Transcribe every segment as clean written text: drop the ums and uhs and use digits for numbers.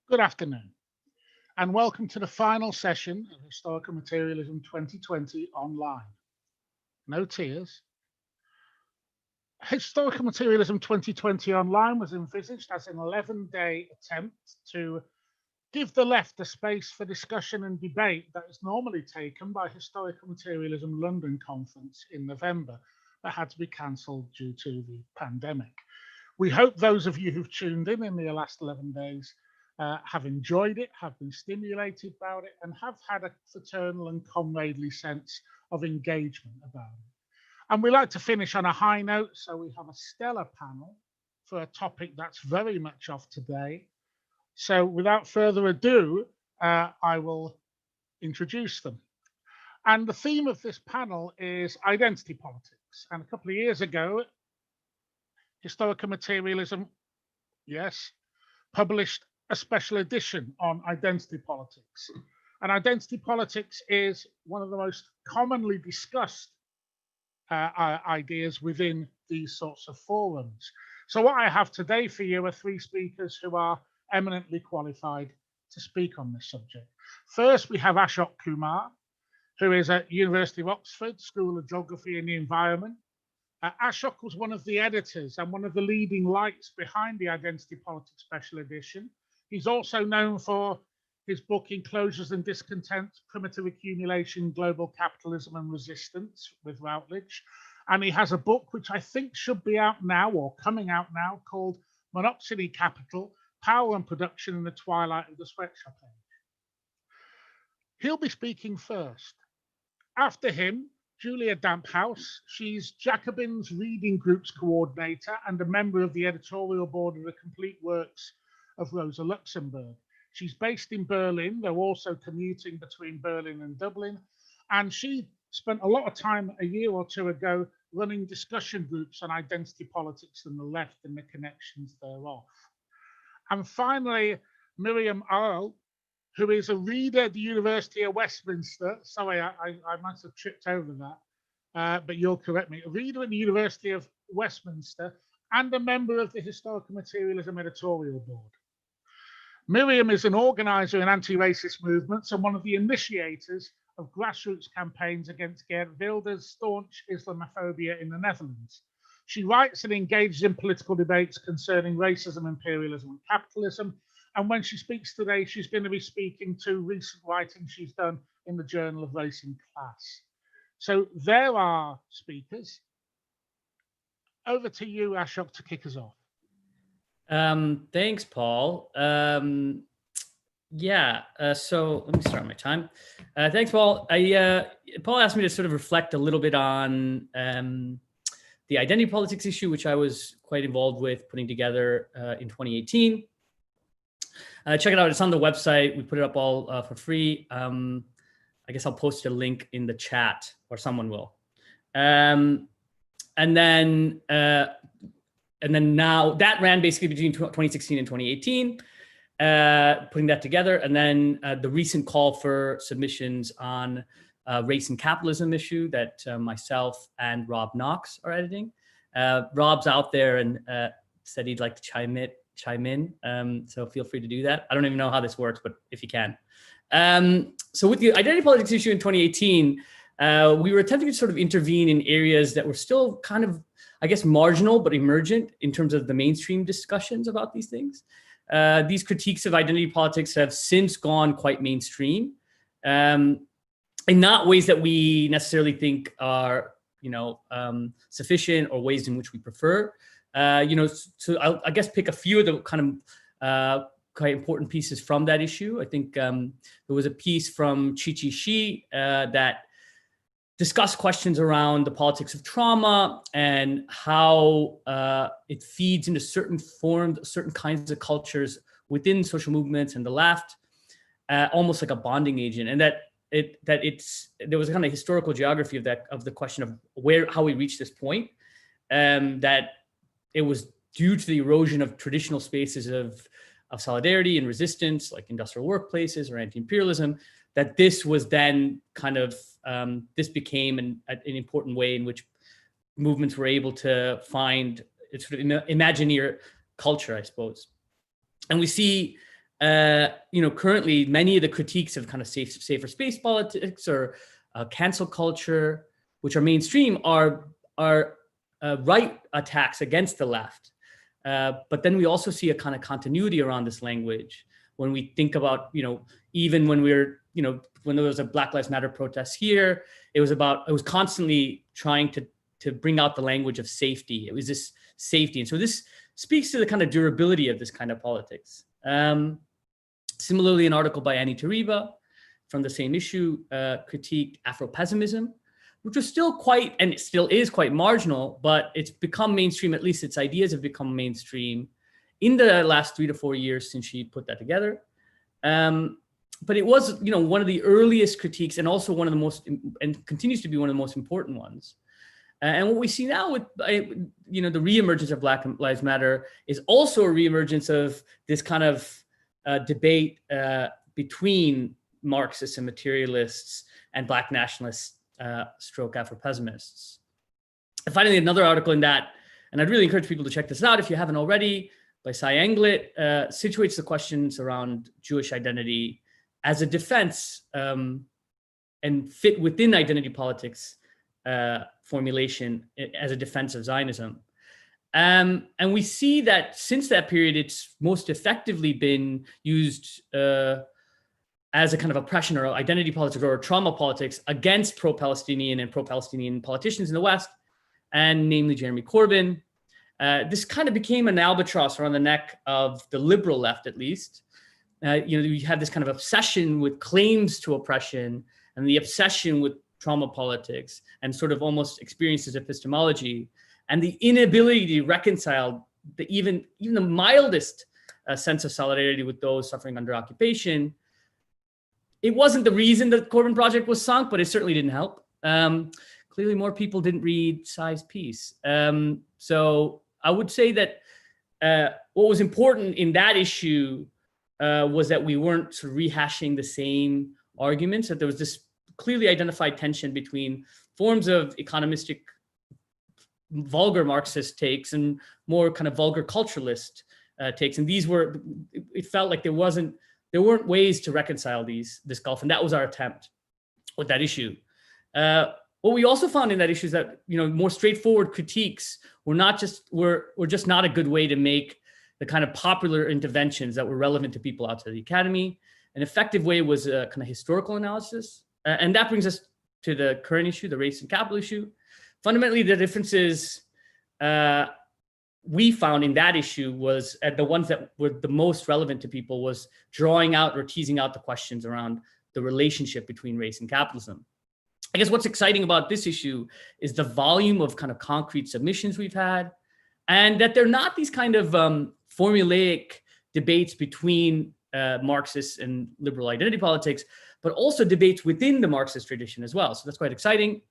Good afternoon, and welcome to the final session of Historical Materialism 2020 online. No tears. Historical Materialism 2020 online was envisaged as an 11-day attempt to give the left a space for discussion and debate that is normally taken by Historical Materialism London conference in November, that had to be cancelled due to the pandemic. We hope those of you who've tuned in the last 11 days have enjoyed it, have been stimulated about it, and have had a fraternal and comradely sense of engagement about it. And we like to finish on a high note, so we have a stellar panel for a topic that's very much off today. So without further ado, I will introduce them. And the theme of this panel is identity politics. And a couple of years ago, Historical Materialism, yes, published a special edition on identity politics. And identity politics is one of the most commonly discussed ideas within these sorts of forums. So what I have today for you are three speakers who are eminently qualified to speak on this subject. First, we have Ashok Kumar, who is at University of Oxford School of Geography and the Environment. Ashok was one of the editors and one of the leading lights behind the Identity Politics Special Edition. He's also known for his book Enclosures and Discontent, Primitive Accumulation, Global Capitalism and Resistance with Routledge. And he has a book which I think should be out now or coming out now called Monopsony Capital, Power and Production in the Twilight of the Sweatshop Age. He'll be speaking first. After him, Julia Damphouse. She's Jacobin's Reading Group's coordinator and a member of the editorial board of the complete works of Rosa Luxemburg. She's based in Berlin, though also commuting between Berlin and Dublin. And she spent a lot of time a year or two ago running discussion groups on identity politics and the left and the connections thereof. And finally, Miriyam Aouragh, who is a reader at the University of Westminster. Sorry, I must have tripped over that, but you'll correct me. A reader at the University of Westminster and a member of the Historical Materialism editorial board. Miriyam is an organizer in anti-racist movements and one of the initiators of grassroots campaigns against Geert Wilders' staunch Islamophobia in the Netherlands. She writes and engages in political debates concerning racism, imperialism, and capitalism. And when she speaks today, she's going to be speaking to recent writing she's done in the Journal of Race and Class. So there are speakers. Over to you, Ashok, to kick us off. Thanks, Paul. So let me start my time. Thanks, Paul. Paul asked me to sort of reflect a little bit on the identity politics issue, which I was quite involved with putting together in 2018. Check it out. It's on the website. We put it up all for free. I guess I'll post a link in the chat, or someone will. And then now that ran basically between 2016 and 2018, putting that together. And then the recent call for submissions on race and capitalism issue that myself and Rob Knox are editing. Rob's out there and said he'd like to chime in. So feel free to do that. I don't even know how this works, but if you can. So with the identity politics issue in 2018, we were attempting to sort of intervene in areas that were still kind of, I guess, marginal, but emergent in terms of the mainstream discussions about these things. These critiques of identity politics have since gone quite mainstream, in not ways that we necessarily think are, sufficient, or ways in which we prefer. So I guess pick a few of the kind of quite important pieces from that issue. I think there was a piece from Chi-Chi Shi that discussed questions around the politics of trauma and how it feeds into certain kinds of cultures within social movements and the left, almost like a bonding agent, and there was a kind of historical geography of the question of how we reached this point, that it was due to the erosion of traditional spaces of solidarity and resistance, like industrial workplaces or anti-imperialism, that this was then kind of, this became an important way in which movements were able to find sort of imagineer culture, I suppose. And we see currently many of the critiques of kind of safer space politics or cancel culture, which are mainstream, are right attacks against the left. But then we also see a kind of continuity around this language when we think about, even when when there was a Black Lives Matter protest here, it was constantly trying to bring out the language of safety. It was this safety. And so this speaks to the kind of durability of this kind of politics. Similarly, an article by Annie Tariba from the same issue critiqued Afro-pessimism, which was still quite, and it still is quite marginal, but it's become mainstream. At least its ideas have become mainstream in the last 3 to 4 years since she put that together. But it was, one of the earliest critiques, and also one of the most, and continues to be one of the most important ones. And what we see now with, the reemergence of Black Lives Matter is also a reemergence of this kind of debate between Marxists and materialists and Black nationalists stroke Afro-pessimists. And finally, another article in that, and I'd really encourage people to check this out if you haven't already, by Cy Englert, situates the questions around Jewish identity as a defense and fit within identity politics formulation as a defense of Zionism. And we see that since that period, it's most effectively been used as a kind of oppression or identity politics or trauma politics against pro-Palestinian and pro-Palestinian politicians in the West, and namely Jeremy Corbyn. This kind of became an albatross around the neck of the liberal left, at least. We had this kind of obsession with claims to oppression and the obsession with trauma politics and sort of almost experiences epistemology, and the inability to reconcile even the mildest sense of solidarity with those suffering under occupation. It wasn't the reason the Corbyn project was sunk, but it certainly didn't help. Clearly, more people didn't read Cy's piece. So I would say that what was important in that issue was that we weren't sort of rehashing the same arguments, that there was this clearly identified tension between forms of economistic, vulgar Marxist takes and more kind of vulgar culturalist takes. And it felt like there weren't ways to reconcile this gulf. And that was our attempt with that issue. What we also found in that issue is that, more straightforward critiques were just not a good way to make the kind of popular interventions that were relevant to people outside the academy. An effective way was a kind of historical analysis. And that brings us to the current issue, the race and capital issue. Fundamentally, the differences we found in that issue was the ones that were the most relevant to people was drawing out or teasing out the questions around the relationship between race and capitalism. I guess what's exciting about this issue is the volume of kind of concrete submissions we've had, and that they're not these kind of formulaic debates between Marxists and liberal identity politics, but also debates within the Marxist tradition as well. So that's quite exciting.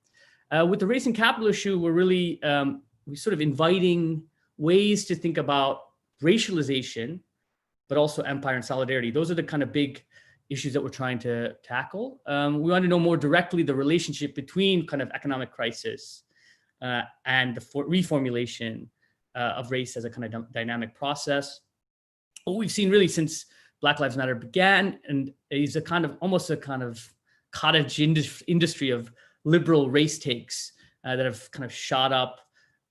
With the race and capital issue, we're really we're sort of inviting ways to think about racialization, but also empire and solidarity. Those are the kind of big issues that we're trying to tackle. We want to know more directly the relationship between kind of economic crisis and the reformulation of race as a kind of dynamic process. What we've seen really since Black Lives Matter began, and is almost a kind of cottage industry of liberal race takes that have kind of shot up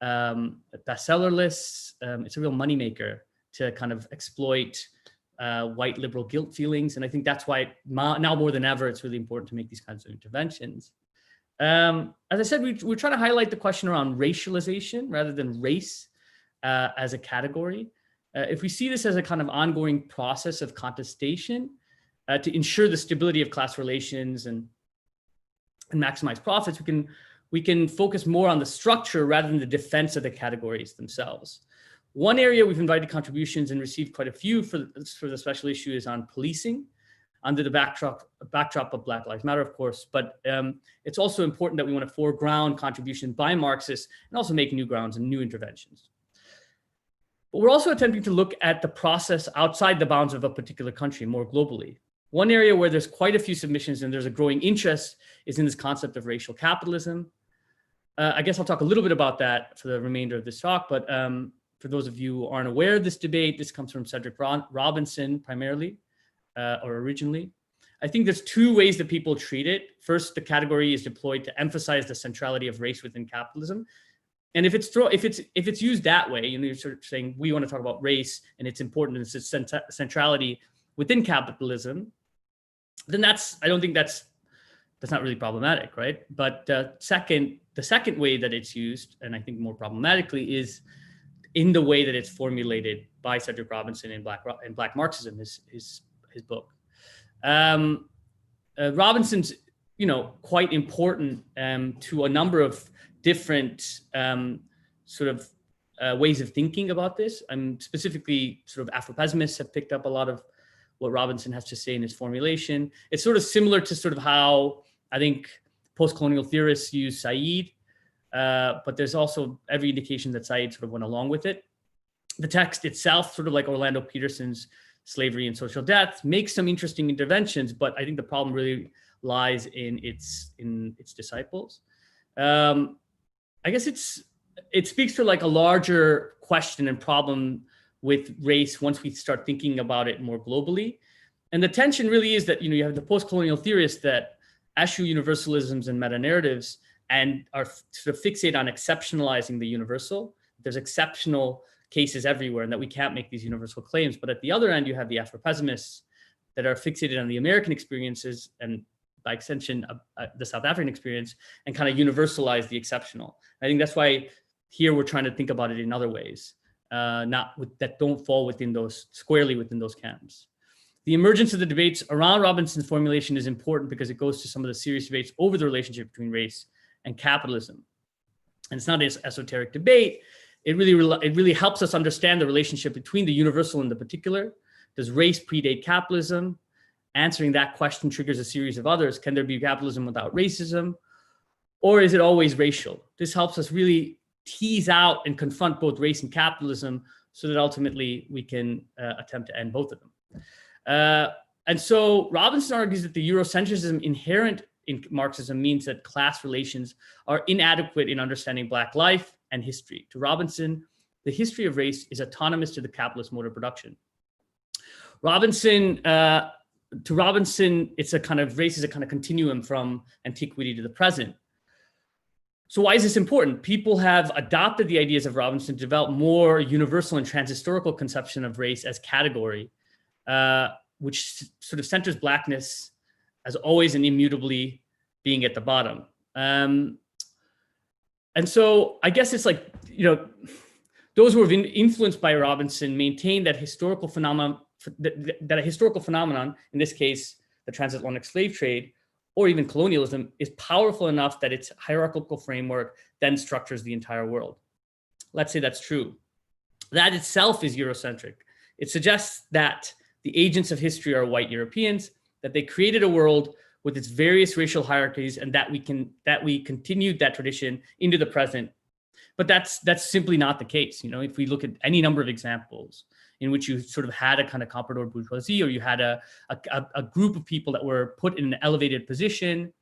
bestseller lists. It's a real moneymaker to kind of exploit white liberal guilt feelings. And I think that's why now more than ever, it's really important to make these kinds of interventions. As I said, we're trying to highlight the question around racialization rather than race as a category. If we see this as a kind of ongoing process of contestation to ensure the stability of class relations and maximize profits, we can focus more on the structure rather than the defense of the categories themselves. One area we've invited contributions and received quite a few for the special issue is on policing, under the backdrop of Black Lives Matter, of course, but it's also important that we want to foreground contribution by Marxists and also make new grounds and new interventions. But we're also attempting to look at the process outside the bounds of a particular country more globally. One area where there's quite a few submissions and there's a growing interest is in this concept of racial capitalism. I guess I'll talk a little bit about that for the remainder of this talk, but for those of you who aren't aware of this debate, this comes from Cedric Robinson primarily, or originally. I think there's two ways that people treat it. First, the category is deployed to emphasize the centrality of race within capitalism. And if it's used that way, you're sort of saying we want to talk about race and it's important and its centrality within capitalism, then I don't think that's not really problematic, right? But the second way that it's used, and I think more problematically, is in the way that it's formulated by Cedric Robinson in Black Marxism, his book. Robinson's, quite important to a number of different ways of thinking about this. Specifically, sort of Afro-pessimists have picked up a lot of what Robinson has to say in his formulation. It's sort of similar to sort of how I think post-colonial theorists use Said, but there's also every indication that Said sort of went along with it. The text itself, sort of like Orlando Peterson's Slavery and Social Death, makes some interesting interventions, but I think the problem really lies in its disciples. I guess it speaks to like a larger question and problem with race once we start thinking about it more globally. And the tension really is that, you have the post-colonial theorists that eschew universalisms and meta-narratives and are sort of fixated on exceptionalizing the universal. There's exceptional cases everywhere and that we can't make these universal claims. But at the other end, you have the Afro-pessimists that are fixated on the American experiences and by extension, the South African experience, and kind of universalize the exceptional. I think that's why here we're trying to think about it in other ways, that don't fall squarely within those camps. The emergence of the debates around Robinson's formulation is important because it goes to some of the serious debates over the relationship between race and capitalism. And it's not an esoteric debate. It really helps us understand the relationship between the universal and the particular. Does race predate capitalism? Answering that question triggers a series of others. Can there be capitalism without racism? Or is it always racial? This helps us really tease out and confront both race and capitalism so that ultimately we can attempt to end both of them. And so Robinson argues that the Eurocentrism inherent in Marxism means that class relations are inadequate in understanding Black life and history. To Robinson, the history of race is autonomous to the capitalist mode of production. To Robinson, race is a kind of continuum from antiquity to the present. So why is this important? People have adopted the ideas of Robinson to develop more universal and transhistorical conception of race as category, which sort of centers Blackness as always and immutably being at the bottom. And so I guess it's like, those who have been influenced by Robinson maintain that a historical phenomenon, in this case, the transatlantic slave trade, or even colonialism, is powerful enough that its hierarchical framework then structures the entire world. Let's say that's true. That itself is Eurocentric. It suggests that the agents of history are white Europeans, that they created a world with its various racial hierarchies, and that we continued that tradition into the present. But that's simply not the case. If we look at any number of examples in which you sort of had a kind of comprador bourgeoisie, or you had a group of people that were put in an elevated position,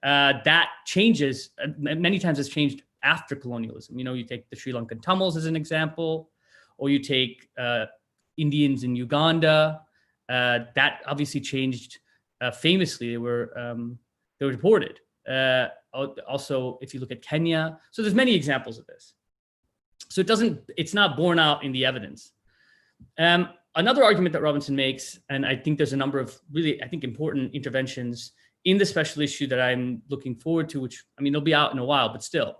that changes. Many times it's changed after colonialism. You take the Sri Lankan Tamils as an example, or you take Indians in Uganda. That obviously changed famously. They were deported. Also, if you look at Kenya, so there's many examples of this. So it's not borne out in the evidence. Another argument that Robinson makes, and I think there's a number of really, I think, important interventions in the special issue that I'm looking forward to, which, they'll be out in a while, but still,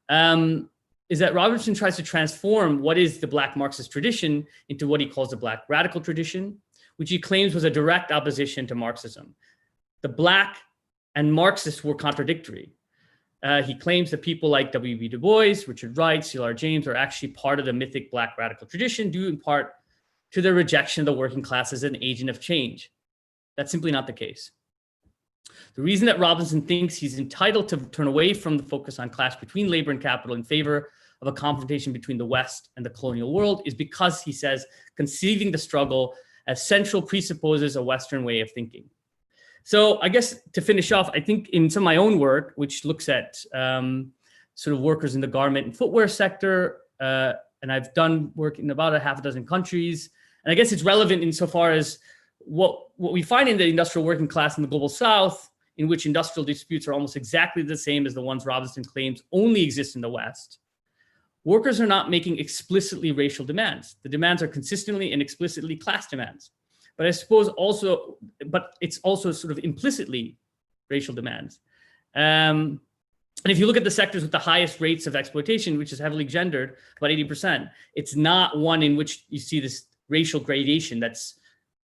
is that Robinson tries to transform what is the Black Marxist tradition into what he calls the Black radical tradition, which he claims was a direct opposition to Marxism. The Black and Marxists were contradictory. He claims that people like W.B. Du Bois, Richard Wright, C.L.R. James are actually part of the mythic Black radical tradition, due in part to their rejection of the working class as an agent of change. That's simply not the case. The reason that Robinson thinks he's entitled to turn away from the focus on clash between labor and capital in favor of a confrontation between the West and the colonial world is because, he says, conceiving the struggle as central presupposes a Western way of thinking. So I guess to finish off, I think in some of my own work, which looks at sort of workers in the garment and footwear sector, and I've done work in about a half a dozen countries, and I guess it's relevant insofar as what we find in the industrial working class in the global South, in which industrial disputes are almost exactly the same as the ones Robinson claims only exist in the West, workers are not making explicitly racial demands. The demands are consistently and explicitly class demands. But I suppose also, but it's also sort of implicitly racial demands. And if you look at the sectors with the highest rates of exploitation, which is heavily gendered, about 80%, it's not one in which you see this racial gradation that's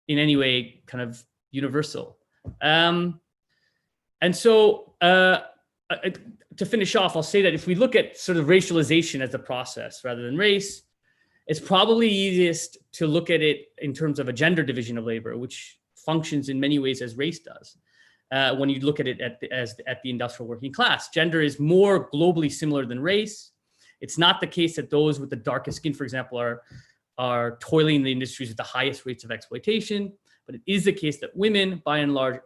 in any way kind of universal. And so to finish off, I'll say that if we look at sort of racialization as a process rather than race, it's probably easiest to look at it in terms of a gender division of labor, which functions in many ways as race does. When you look at it at the industrial working class, gender is more globally similar than race. It's not the case that those with the darkest skin, for example, are toiling in the industries with the highest rates of exploitation, but it is the case that women, by and large,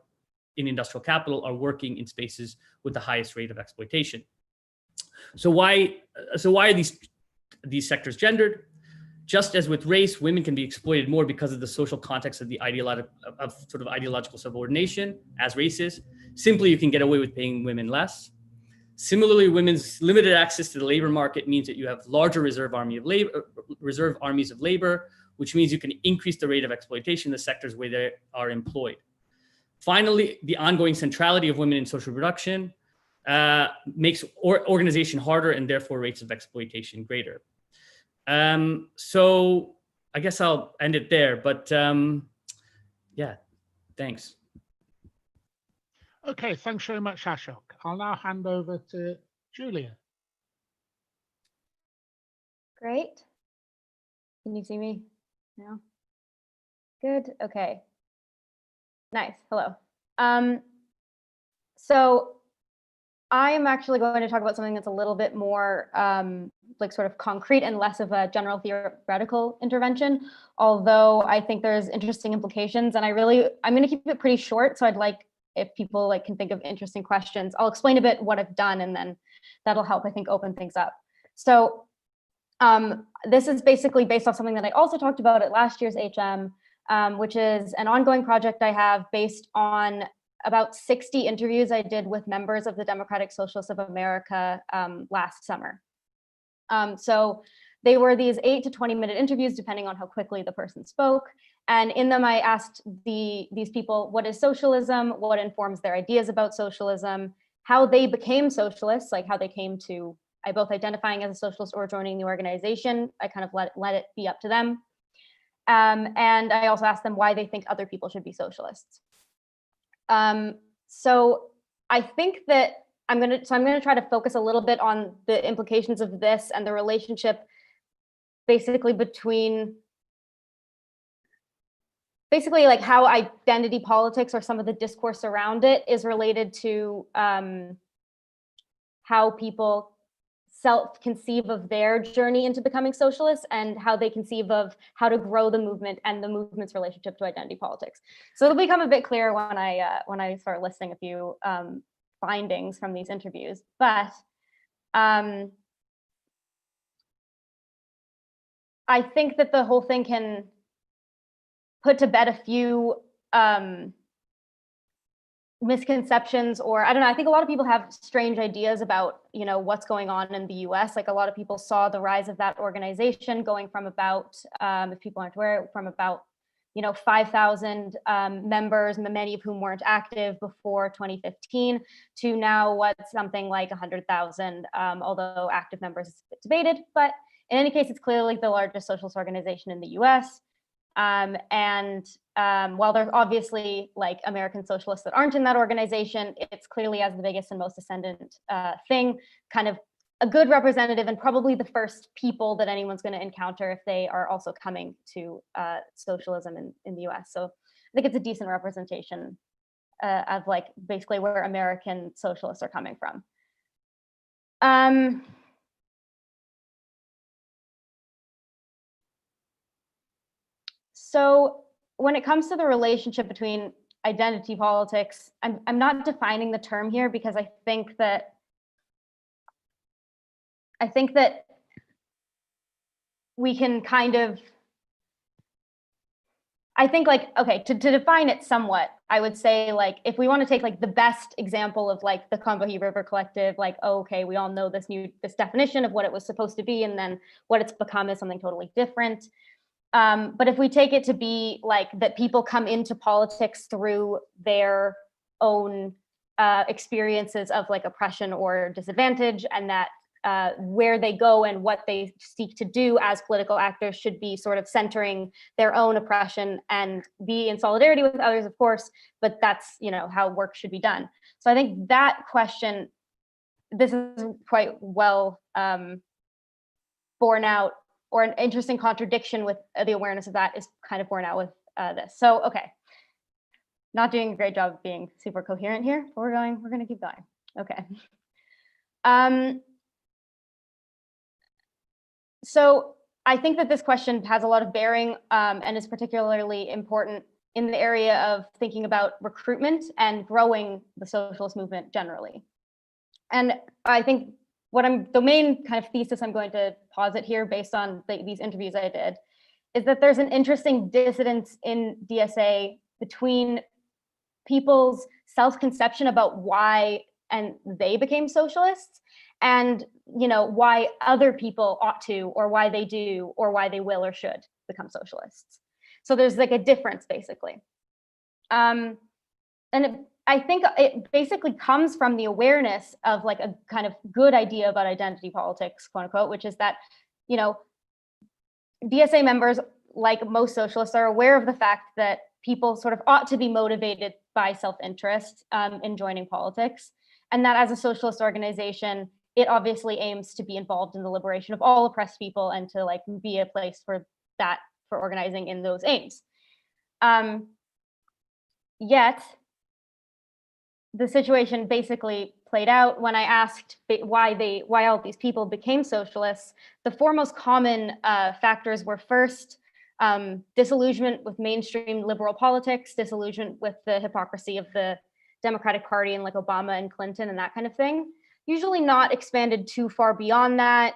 in industrial capital, are working in spaces with the highest rate of exploitation. So why are these sectors gendered? Just as with race, women can be exploited more because of the social context of the ideological subordination, as race is. Simply, you can get away with paying women less. Similarly, women's limited access to the labor market means that you have larger reserve armies of labor, which means you can increase the rate of exploitation in the sectors where they are employed. Finally, the ongoing centrality of women in social production makes organization harder and therefore rates of exploitation greater. So I guess I'll end it there, but yeah, thanks. Okay, thanks very much, Ashok. I'll now hand over to Julia. Great. Can you see me now? Good, okay. Nice, hello. So I'm actually going to talk about something that's a little bit more like sort of concrete and less of a general theoretical intervention, although I think there's interesting implications, and I'm going to keep it pretty short, so I'd like if people can think of interesting questions. I'll explain a bit what I've done, and then that'll help, I think, open things up. So this is basically based off something that I also talked about at last year's HM, which is an ongoing project I have based on about 60 interviews I did with members of the Democratic Socialists of America last summer. So they were these 8 to 20-minute interviews, depending on how quickly the person spoke. And in them, I asked these people, what is socialism? What informs their ideas about socialism? How they became socialists, like how they came to both identifying as a socialist or joining the organization. I kind of let it be up to them. And I also asked them why they think other people should be socialists. So I think that I'm going to try to focus a little bit on the implications of this and the relationship basically between like how identity politics or some of the discourse around it is related to how people self-conceive of their journey into becoming socialists and how they conceive of how to grow the movement and the movement's relationship to identity politics. So it'll become a bit clearer when I start listing a few findings from these interviews. But I think that the whole thing can put to bed a few misconceptions, or I don't know, I think a lot of people have strange ideas about, what's going on in the US. Like a lot of people saw the rise of that organization going from about, if people aren't aware, from about, 5,000 members, many of whom weren't active before 2015, to now what's something like 100,000, although active members is a bit debated. But in any case, it's clearly the largest socialist organization in the US. While there's obviously American socialists that aren't in that organization, it's clearly as the biggest and most ascendant thing, kind of a good representative and probably the first people that anyone's going to encounter if they are also coming to socialism in the US. So I think it's a decent representation of basically where American socialists are coming from. So when it comes to the relationship between identity politics, I'm not defining the term here because I think that we can kind of, I think like, okay, to define it somewhat, I would say like, if we want to take like the best example of like the Combahee River Collective, like, oh, okay, we all know this definition of what it was supposed to be, and then what it's become is something totally different. But if we take it to be like that people come into politics through their own experiences of like oppression or disadvantage, and that where they go and what they seek to do as political actors should be sort of centering their own oppression and be in solidarity with others, of course, but that's, you know, how work should be done. So I think that question, this is quite well borne out, or an interesting contradiction with the awareness of that is kind of borne out with this. So, okay, not doing a great job of being super coherent here, but we're going to keep going. Okay. So I think that this question has a lot of bearing and is particularly important in the area of thinking about recruitment and growing the socialist movement generally. And I think the main kind of thesis I'm going to posit here based on these interviews I did is that there's an interesting dissonance in DSA between people's self-conception about why and they became socialists, and, you know, why other people ought to, or why they do, or why they will or should become socialists. So there's like a difference, basically. And I think it basically comes from the awareness of like a kind of good idea about identity politics, quote unquote, which is that, you know, DSA members, like most socialists, are aware of the fact that people sort of ought to be motivated by self-interest in joining politics, and that as a socialist organization, it obviously aims to be involved in the liberation of all oppressed people and to like be a place for that, for organizing in those aims. Yet the situation basically played out when I asked why all these people became socialists. The four most common factors were first, disillusionment with mainstream liberal politics, disillusionment with the hypocrisy of the Democratic Party and like Obama and Clinton and that kind of thing. Usually not expanded too far beyond that.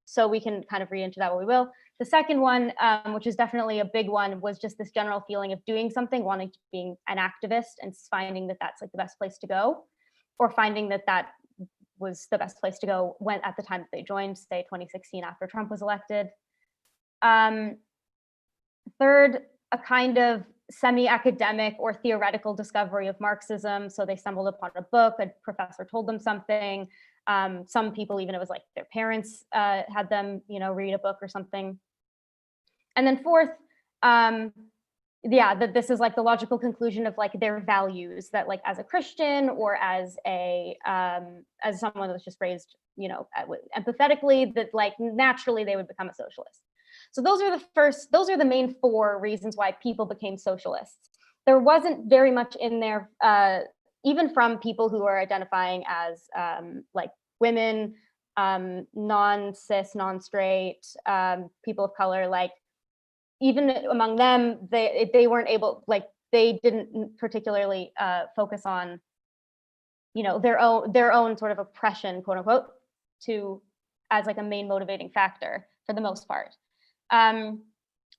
So we can kind of read into that what we will. The second one, which is definitely a big one, was just this general feeling of doing something, wanting to be an activist and finding that that's like the best place to go, or finding that that was the best place to go when at the time that they joined, say 2016 after Trump was elected. Third, a kind of semi-academic or theoretical discovery of Marxism. So they stumbled upon a book, a professor told them something. Some people, even it was like their parents had them, you know, read a book or something. And then fourth, that this is like the logical conclusion of like their values, that like as a Christian or as someone that was just raised, you know, empathetically, that like naturally they would become a socialist. So those are the main four reasons why people became socialists. There wasn't very much in there, even from people who are identifying as like women, non-cis, non-straight, people of color, like even among them, they weren't able, like they didn't particularly focus on, you know, their own sort of oppression, quote unquote, as like a main motivating factor for the most part.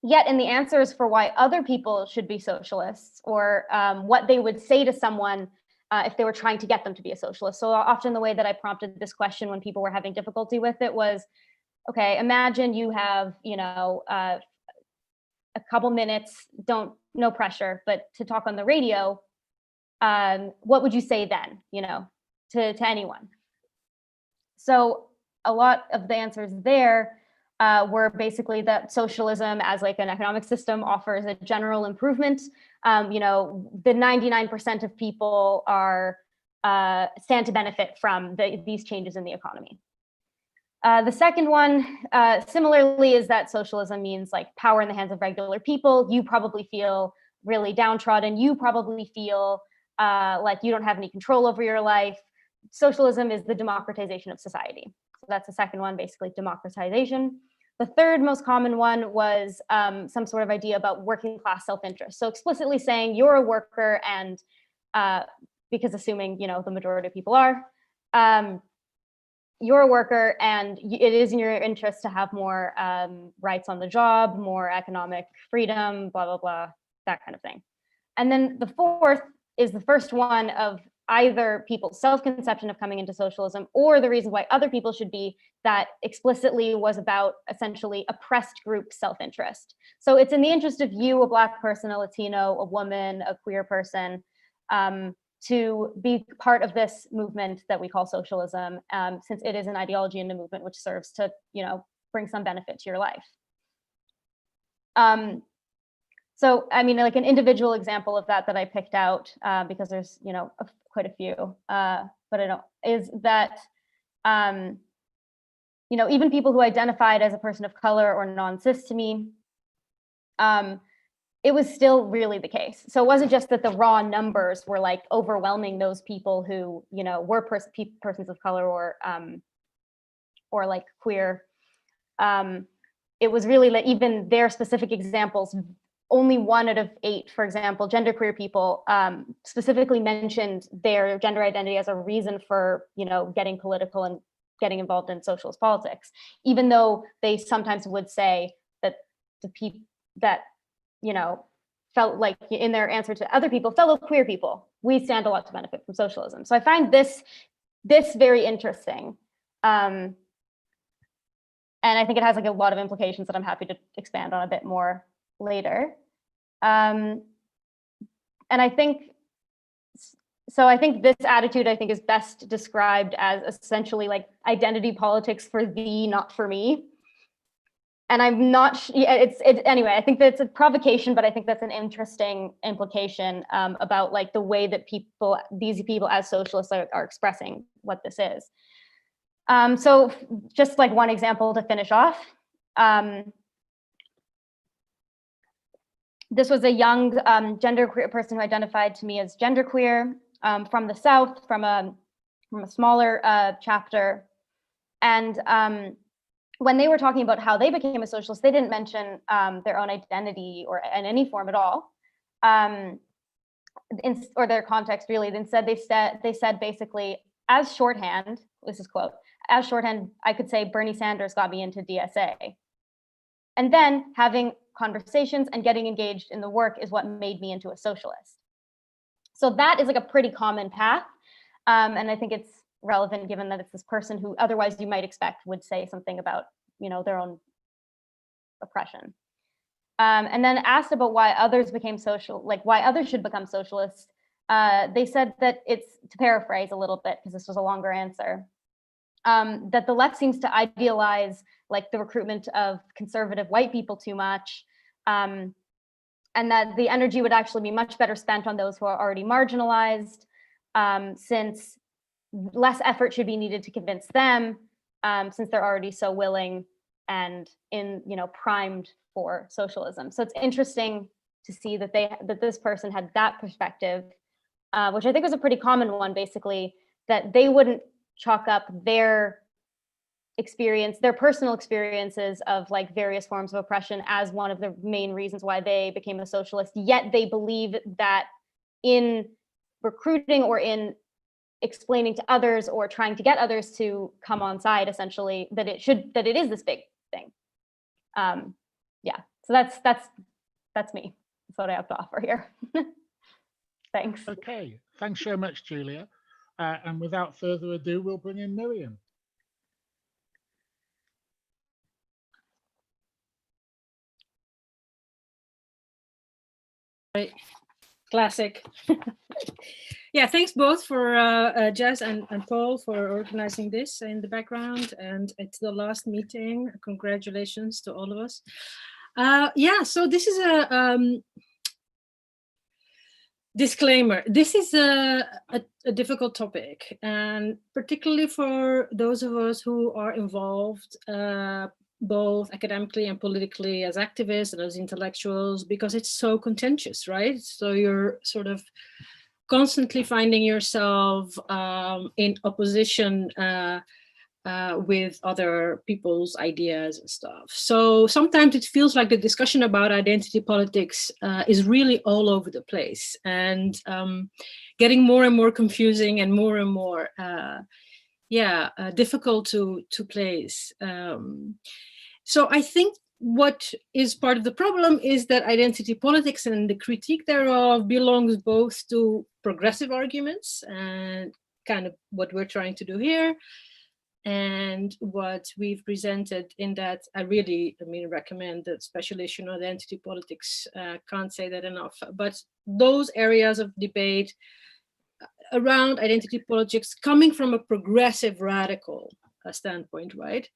Yet in the answers for why other people should be socialists, or what they would say to someone if they were trying to get them to be a socialist. So often the way that I prompted this question when people were having difficulty with it was, okay, imagine you have, you know, a couple minutes, no pressure, but to talk on the radio, what would you say then, you know, to anyone? So a lot of the answers there were basically that socialism as like an economic system offers a general improvement. You know, the 99% of people stand to benefit from these changes in the economy. The second one, similarly, is that socialism means like power in the hands of regular people. You probably feel really downtrodden. You probably feel like you don't have any control over your life. Socialism is the democratization of society. So that's the second one, basically democratization. The third most common one was some sort of idea about working class self-interest. So explicitly saying you're a worker, and because assuming, you know, the majority of people are, you're a worker and it is in your interest to have more rights on the job, more economic freedom, blah, blah, blah, that kind of thing. And then the fourth is the first one of either people's self-conception of coming into socialism or the reasons why other people should be, that explicitly was about essentially oppressed group self-interest. So it's in the interest of you, a Black person, a Latino, a woman, a queer person, to be part of this movement that we call socialism, since it is an ideology and a movement which serves to, bring some benefit to your life. So, I mean, like an individual example of that I picked out, because there's, quite a few, but I don't, is that, even people who identified as a person of color or non-cis to me, it was still really the case. So it wasn't just that the raw numbers were like overwhelming those people who, were persons of color or like queer. It was really like even their specific examples, only 1 out of 8, for example, genderqueer people specifically mentioned their gender identity as a reason for, getting political and getting involved in socialist politics, even though they sometimes would say that the people that, felt like in their answer to other people, fellow queer people, we stand a lot to benefit from socialism. So I find this very interesting. And I think it has like a lot of implications that I'm happy to expand on a bit more later. And I think this attitude, is best described as essentially like identity politics for thee, not for me. And I'm not, anyway, I think that's a provocation, but I think that's an interesting implication about like the way that these people as socialists are expressing what this is. So just like one example to finish off. This was a young genderqueer person who identified to me as genderqueer from the South, from a smaller chapter. And when they were talking about how they became a socialist, they didn't mention their own identity or in any form at all, or their context really. Instead, they said basically, as shorthand, this is quote, as shorthand, I could say Bernie Sanders got me into DSA. And then having conversations and getting engaged in the work is what made me into a socialist. So that is like a pretty common path. And I think it's relevant given that it's this person who otherwise you might expect would say something about, their own oppression. And then asked about why others became why others should become socialists. They said that it's, to paraphrase a little bit, because this was a longer answer, that the left seems to idealize like the recruitment of conservative white people too much, and that the energy would actually be much better spent on those who are already marginalized, since less effort should be needed to convince them, since they're already so willing and primed for socialism. So it's interesting to see that this person had that perspective, which I think was a pretty common one, basically, that they wouldn't chalk up their personal experiences of like various forms of oppression as one of the main reasons why they became a socialist, yet they believe that in recruiting or in explaining to others or trying to get others to come on side, essentially, that it is this big thing. Yeah, so that's me. That's what I have to offer here. Thanks. Okay, thanks so much, Julia. And without further ado, we'll bring in Miriyam. Right. Classic. Yeah, thanks both for Jess and Paul for organizing this in the background, and it's the last meeting. Congratulations to all of us. Yeah, so this is a disclaimer. This is a difficult topic, and particularly for those of us who are involved both academically and politically as activists and as intellectuals, because it's so contentious, right? So you're sort of constantly finding yourself in opposition with other people's ideas and stuff. So sometimes it feels like the discussion about identity politics is really all over the place and getting more and more confusing and more difficult to place. So I think what is part of the problem is that identity politics and the critique thereof belongs both to progressive arguments and kind of what we're trying to do here, and what we've presented in that. I mean, recommend that special issue on identity politics. Can't say that enough. But those areas of debate around identity politics coming from a progressive radical standpoint, right?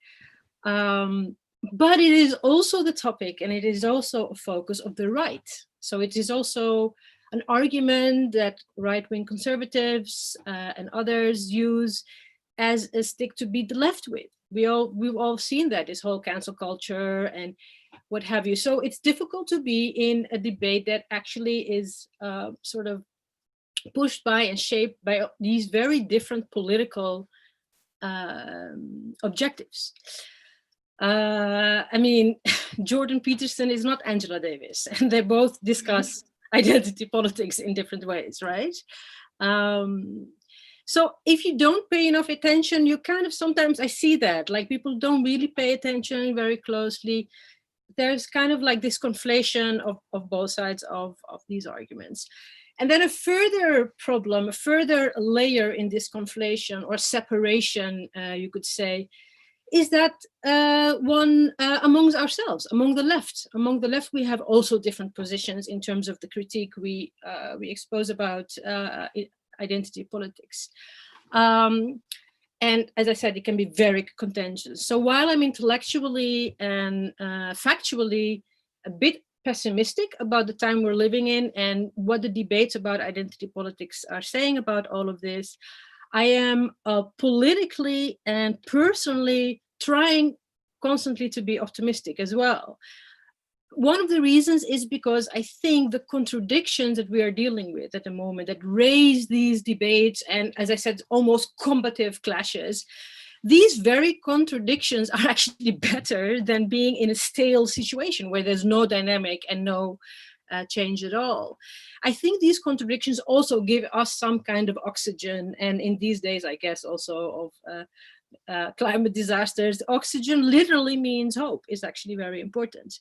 But it is also the topic, and it is also a focus of the right. So it is also an argument that right-wing conservatives and others use as a stick to beat the left with. We've all seen that, this whole cancel culture and what have you. So it's difficult to be in a debate that actually is sort of pushed by and shaped by these very different political objectives. I mean, Jordan Peterson is not Angela Davis, and they both discuss identity politics in different ways, right? So if you don't pay enough attention, you kind of, sometimes I see that, like, people don't really pay attention very closely. There's kind of like this conflation of both sides of these arguments. And then a further problem, a further layer in this conflation or separation, you could say, is that one amongst ourselves, among the left. Among the left, we have also different positions in terms of the critique we expose about identity politics. And as I said, it can be very contentious. So while I'm intellectually and factually a bit pessimistic about the time we're living in and what the debates about identity politics are saying about all of this, I am politically and personally trying constantly to be optimistic as well. One of the reasons is because I think the contradictions that we are dealing with at the moment that raise these debates and, as I said, almost combative clashes, these very contradictions are actually better than being in a stale situation where there's no dynamic and no change at all. I think these contradictions also give us some kind of oxygen, and in these days, I guess, also of climate disasters, oxygen literally means hope, is actually very important.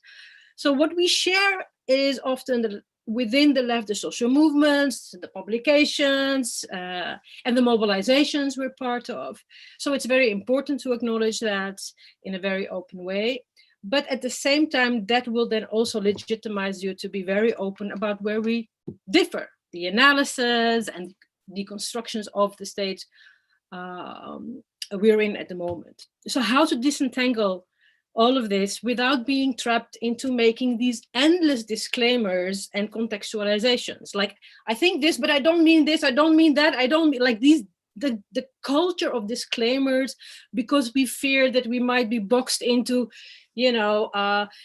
So what we share is often within the left, the social movements, the publications, and the mobilizations we're part of. So it's very important to acknowledge that in a very open way. But at the same time, that will then also legitimize you to be very open about where we differ, the analysis and deconstructions of the state we're in at the moment. So how to disentangle all of this without being trapped into making these endless disclaimers and contextualizations. Like, I think this, but I don't mean this, I don't mean that, I don't mean, like, these, the culture of disclaimers, because we fear that we might be boxed into, you know,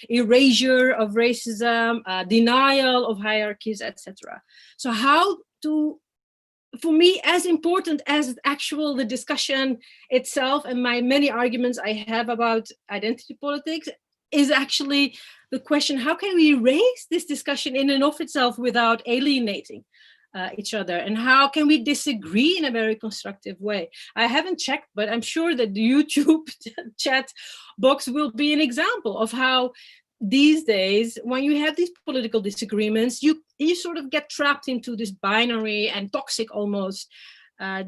erasure of racism, denial of hierarchies, etc. So how to, for me, as important as the discussion itself and my many arguments I have about identity politics is actually the question, how can we raise this discussion in and of itself without alienating each other? And how can we disagree in a very constructive way? I haven't checked, but I'm sure that the YouTube chat box will be an example of how these days, when you have these political disagreements, you sort of get trapped into this binary and toxic almost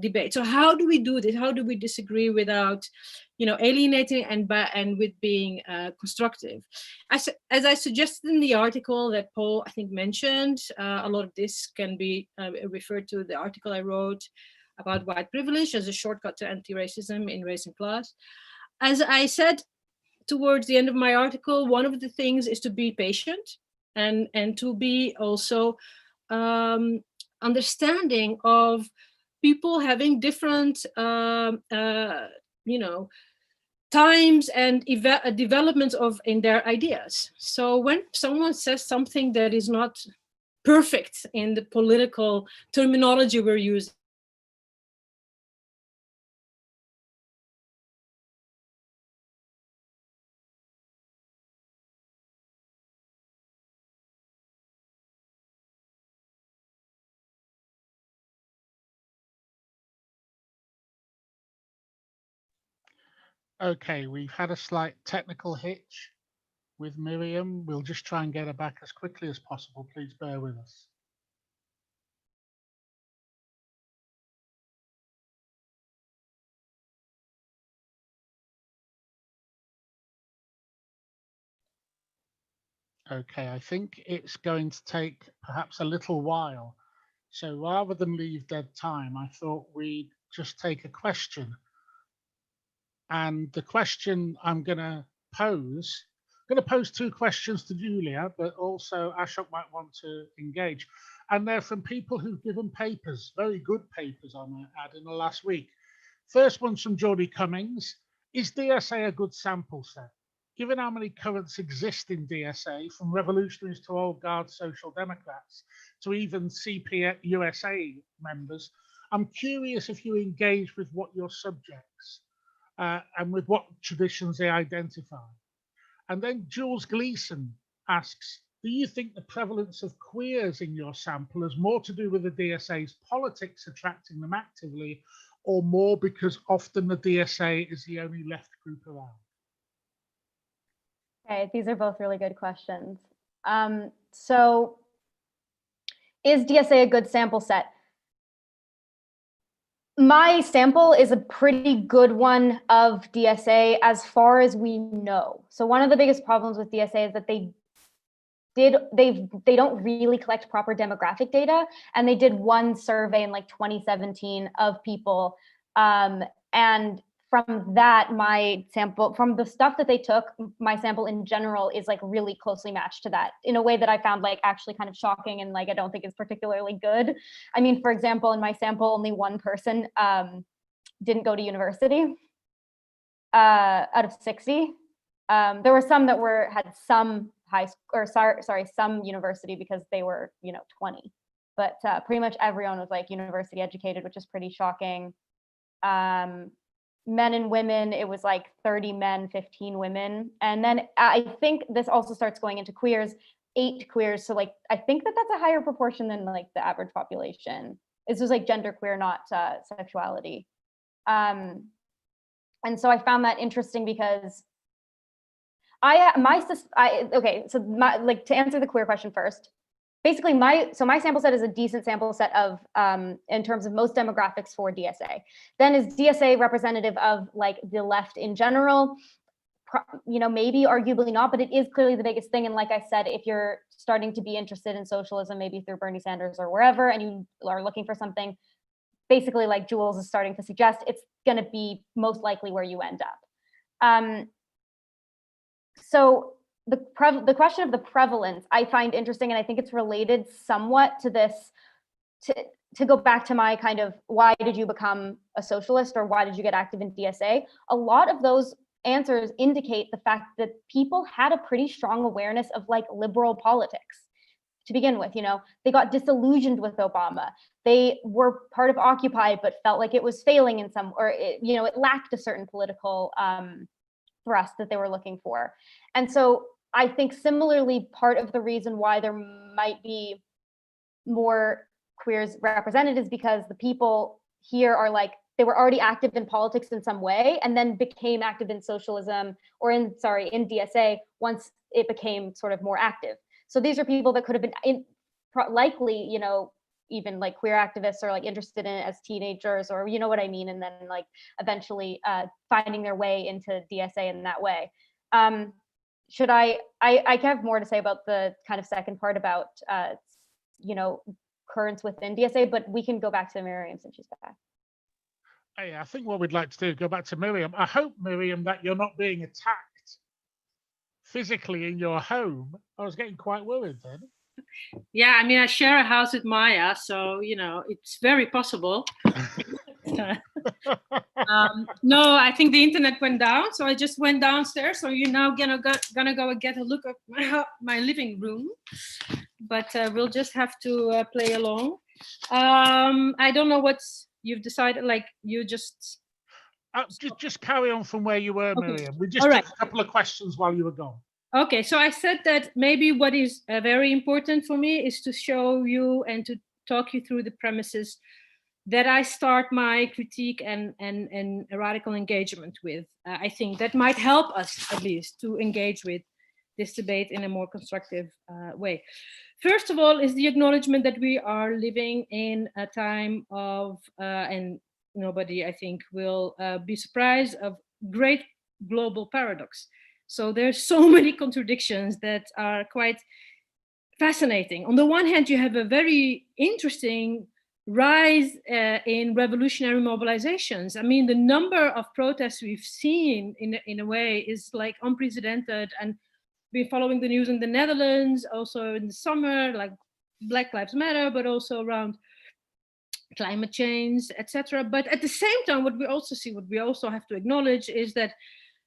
debate. So how do we do this? How do we disagree without, you know, alienating and with being constructive? As I suggested in the article that Paul, I think, mentioned, a lot of this can be referred to the article I wrote about white privilege as a shortcut to anti-racism in race and class. As I said, towards the end of my article, one of the things is to be patient and to be also understanding of people having different, you know, times and developments in their ideas. So when someone says something that is not perfect in the political terminology we're using, Okay, we've had a slight technical hitch with Miriyam. We'll just try and get her back as quickly as possible. Please bear with us. Okay, I think it's going to take perhaps a little while. So rather than leave dead time, I thought we'd just take a question. And the question I'm going to pose two questions to Julia, but also Ashok might want to engage. And they're from people who've given papers, very good papers, I might add, in the last week. First one's from Geordie Cummings. Is DSA a good sample set? Given how many currents exist in DSA, from revolutionaries to old guard social democrats, to even CP USA members, I'm curious if you engage with what your subjects and with what traditions they identify. And then Jules Gleason asks, do you think the prevalence of queers in your sample has more to do with the DSA's politics attracting them actively, or more because often the DSA is the only left group around? Okay, these are both really good questions. So is DSA a good sample set? My sample is a pretty good one of DSA as far as we know. So one of the biggest problems with DSA is that they don't really collect proper demographic data, and they did one survey in like 2017 of people, and from that, my sample, from the stuff that they took, my sample in general is like really closely matched to that in a way that I found like actually kind of shocking, and like I don't think is particularly good. I mean, for example, in my sample, only one person didn't go to university out of 60. There were some that had some high school, or sorry, some university because they were, 20. But pretty much everyone was like university educated, which is pretty shocking. Men and women, it was like 30 men, 15 women. And then I think this also starts going into queers, 8 queers. So like, I think that's a higher proportion than like the average population. This was like genderqueer, not sexuality. And so I found that interesting because to answer the queer question first, basically my sample set is a decent sample set of in terms of most demographics for DSA. Then is DSA representative of like the left in general? Maybe, arguably not, but it is clearly the biggest thing. And like I said, if you're starting to be interested in socialism, maybe through Bernie Sanders or wherever, and you are looking for something, basically like Jules is starting to suggest, it's going to be most likely where you end up. So the question of the prevalence I find interesting, and I think it's related somewhat to this, to go back to my kind of why did you become a socialist or why did you get active in DSA? A lot of those answers indicate the fact that people had a pretty strong awareness of like liberal politics to begin with. They got disillusioned with Obama. They were part of Occupy but felt like it was failing in some, or it lacked a certain political thrust that they were looking for. And so I think similarly, part of the reason why there might be more queers represented is because the people here are like, they were already active in politics in some way and then became active in socialism or in DSA once it became sort of more active. So these are people that could have been likely, even like queer activists or like interested in it as teenagers, or you know what I mean, and then like eventually finding their way into DSA in that way. Should I have more to say about the kind of second part about currents within DSA, but we can go back to Miriyam since she's back. Hey, I think what we'd like to do is go back to Miriyam. I hope, Miriyam, that you're not being attacked physically in your home. I was getting quite worried then. Yeah, I mean, I share a house with Maya, so it's very possible. No, I think the internet went down, so I just went downstairs. So you're now gonna go and get a look at my living room, but we'll just have to play along. I don't know what you've decided. Like you just carry on from where you were, okay. Miriyam. We just took a couple of questions while you were gone. Okay, so I said that maybe what is very important for me is to show you and to talk you through the premises that I start my critique and radical engagement with. I think that might help us at least to engage with this debate in a more constructive way. First of all is the acknowledgement that we are living in a time of, and nobody I think will be surprised, of great global paradox. So there's so many contradictions that are quite fascinating. On the one hand, you have a very interesting rise in revolutionary mobilizations. I mean, the number of protests we've seen in a way is like unprecedented, and been following the news in the Netherlands, also in the summer, like Black Lives Matter, but also around climate change, etc. But at the same time, what we also see, what we also have to acknowledge is that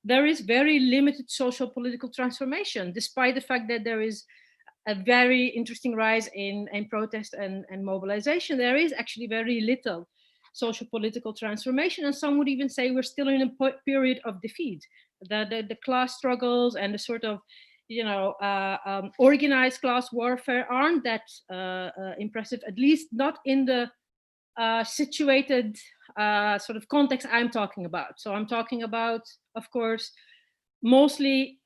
there is very limited social political transformation, despite the fact that there is a very interesting rise in protest and mobilization. There is actually very little social political transformation, and some would even say we're still in a period of defeat. The class struggles and the sort of organized class warfare aren't that impressive, at least not in the situated sort of context I'm talking about. So I'm talking about, of course, mostly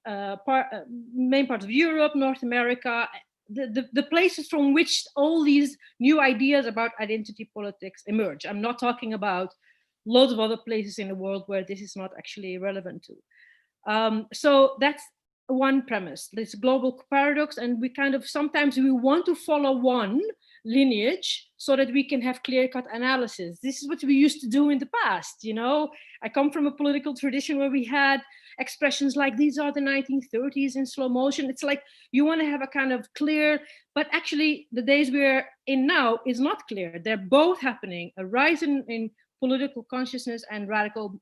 main parts of Europe, North America, the places from which all these new ideas about identity politics emerge. I'm not talking about loads of other places in the world where this is not actually relevant to. So that's one premise, this global paradox, and we kind of sometimes we want to follow one lineage so that we can have clear-cut analysis. This is what we used to do in the past. I come from a political tradition where we had expressions like these are the 1930s in slow motion. It's like you want to have a kind of clear, but actually the days we're in now is not clear. They're both happening, a rise in political consciousness and radical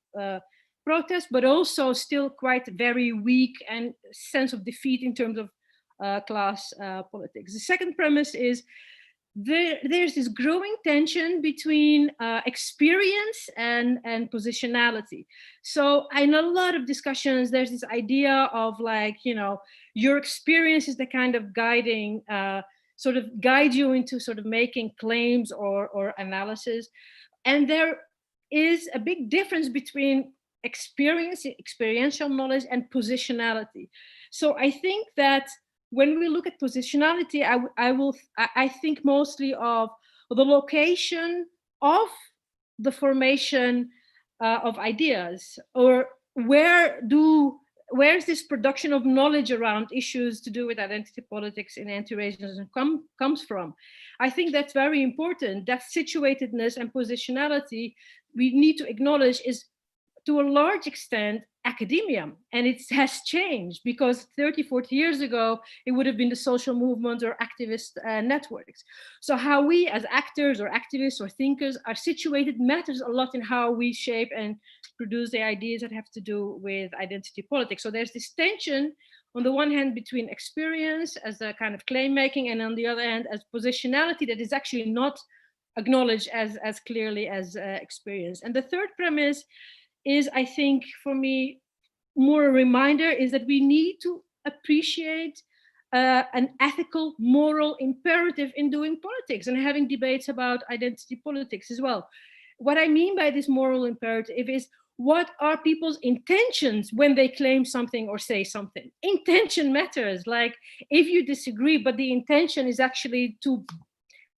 protest, but also still quite very weak and sense of defeat in terms of class politics. The second premise is there's this growing tension between experience and positionality. So in a lot of discussions, there's this idea of like, your experience is the kind of guiding, sort of guide you into sort of making claims or analysis. And there is a big difference between experiential knowledge and positionality. So I think that when we look at positionality, I think mostly of the location of the formation of ideas, or where's this production of knowledge around issues to do with identity politics and anti-racism comes from. I think that's very important. That situatedness and positionality we need to acknowledge is to a large extent academia, and it has changed because 30, 40 years ago, it would have been the social movement or activist networks. So how we as actors or activists or thinkers are situated matters a lot in how we shape and produce the ideas that have to do with identity politics. So there's this tension on the one hand between experience as a kind of claim making, and on the other hand as positionality that is actually not acknowledged as clearly as experience. And the third premise is, I think, for me, more a reminder is that we need to appreciate an ethical, moral imperative in doing politics and having debates about identity politics as well. What I mean by this moral imperative is, what are people's intentions when they claim something or say something? Intention matters. Like if you disagree, but the intention is actually to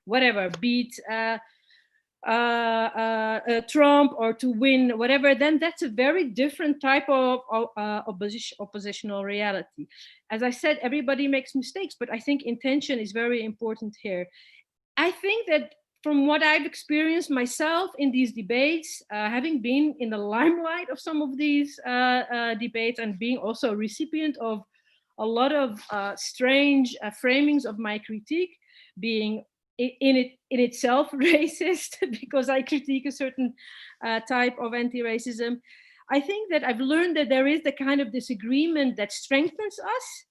whatever, beat Trump or to win whatever, then that's a very different type of oppositional reality. As I said, everybody makes mistakes, but I think intention is very important here. I think that from what I've experienced myself in these debates, having been in the limelight of some of these debates and being also a recipient of a lot of strange framings of my critique, being in itself racist because I critique a certain type of anti-racism, I think that I've learned that there is the kind of disagreement that strengthens us,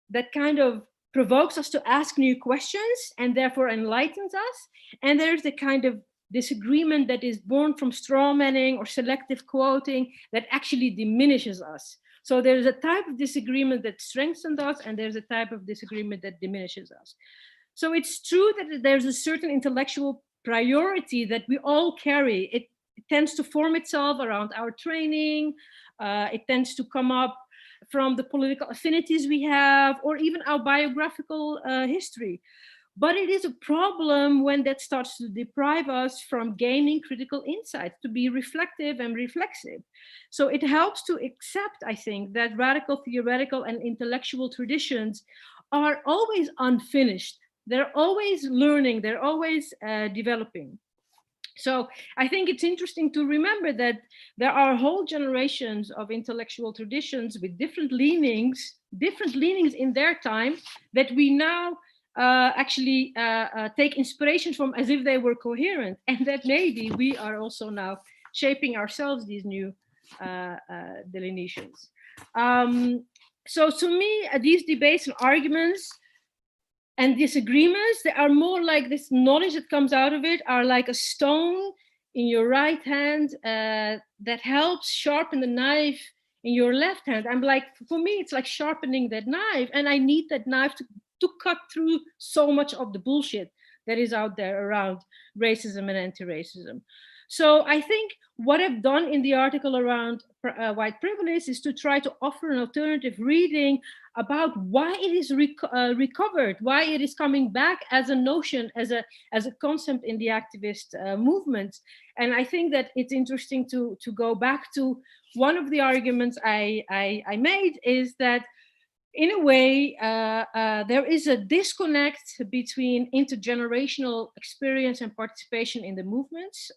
that kind of provokes us to ask new questions and therefore enlightens us. And there's the kind of disagreement that is born from straw manning or selective quoting that actually diminishes us. So there's a type of disagreement that strengthens us, and there's a type of disagreement that diminishes us. So it's true that there's a certain intellectual priority that we all carry. It tends to form itself around our training. It tends to come up from the political affinities we have, or even our biographical history. But it is a problem when that starts to deprive us from gaining critical insight, to be reflective and reflexive. So it helps to accept, I think, that radical theoretical and intellectual traditions are always unfinished. They're always learning, they're always developing. So I think it's interesting to remember that there are whole generations of intellectual traditions with different leanings in their time that we now actually take inspiration from as if they were coherent, and that maybe we are also now shaping ourselves these new delineations. So to me, these debates and arguments and disagreements, they are more like this knowledge that comes out of it are like a stone in your right hand that helps sharpen the knife in your left hand. I'm like, for me, it's like sharpening that knife, and I need that knife to cut through so much of the bullshit that is out there around racism and anti-racism. So I think what I've done in the article around white privilege is to try to offer an alternative reading about why it is recovered, why it is coming back as a notion, as a concept in the activist movement. And I think that it's interesting to go back to one of the arguments I made is that in a way, there is a disconnect between intergenerational experience and participation in the movements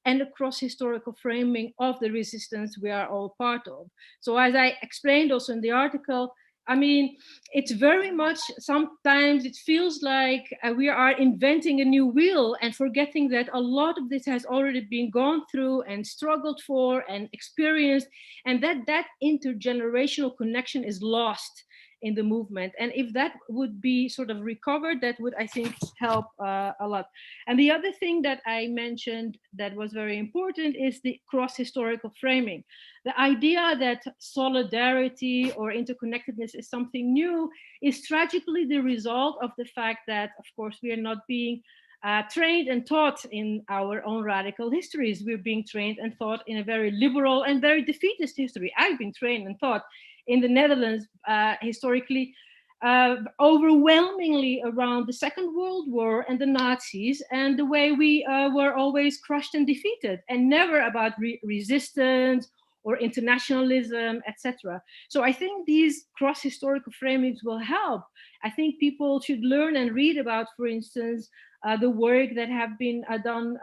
and the cross-historical framing of the resistance we are all part of. So as I explained also in the article, I mean, it's very much, sometimes it feels like we are inventing a new wheel and forgetting that a lot of this has already been gone through and struggled for and experienced, and that intergenerational connection is lost in the movement. And if that would be sort of recovered, that would, I think, help a lot. And the other thing that I mentioned that was very important is the cross-historical framing. The idea that solidarity or interconnectedness is something new is tragically the result of the fact that, of course, we are not being trained and taught in our own radical histories. We're being trained and taught in a very liberal and very defeatist history. I've been trained and taught in the Netherlands historically overwhelmingly around the Second World War and the Nazis and the way we were always crushed and defeated, and never about resistance or internationalism, etc. So I think these cross-historical framings will help. I think people should learn and read about, for instance, the work that have been done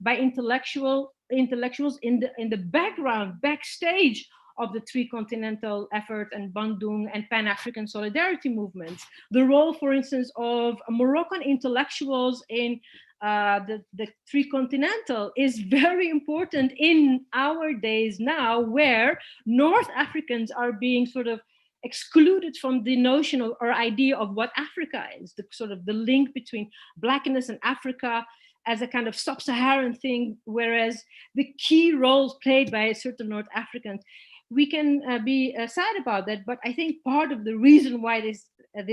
by intellectuals in the background, backstage of the three continental effort and Bandung and Pan-African solidarity movements. The role, for instance, of Moroccan intellectuals in the three continental is very important in our days now, where North Africans are being sort of excluded from the notion of, or idea of what Africa is, the sort of the link between Blackness and Africa as a kind of sub-Saharan thing, whereas the key roles played by certain North Africans. We can be sad about that, but I think part of the reason why this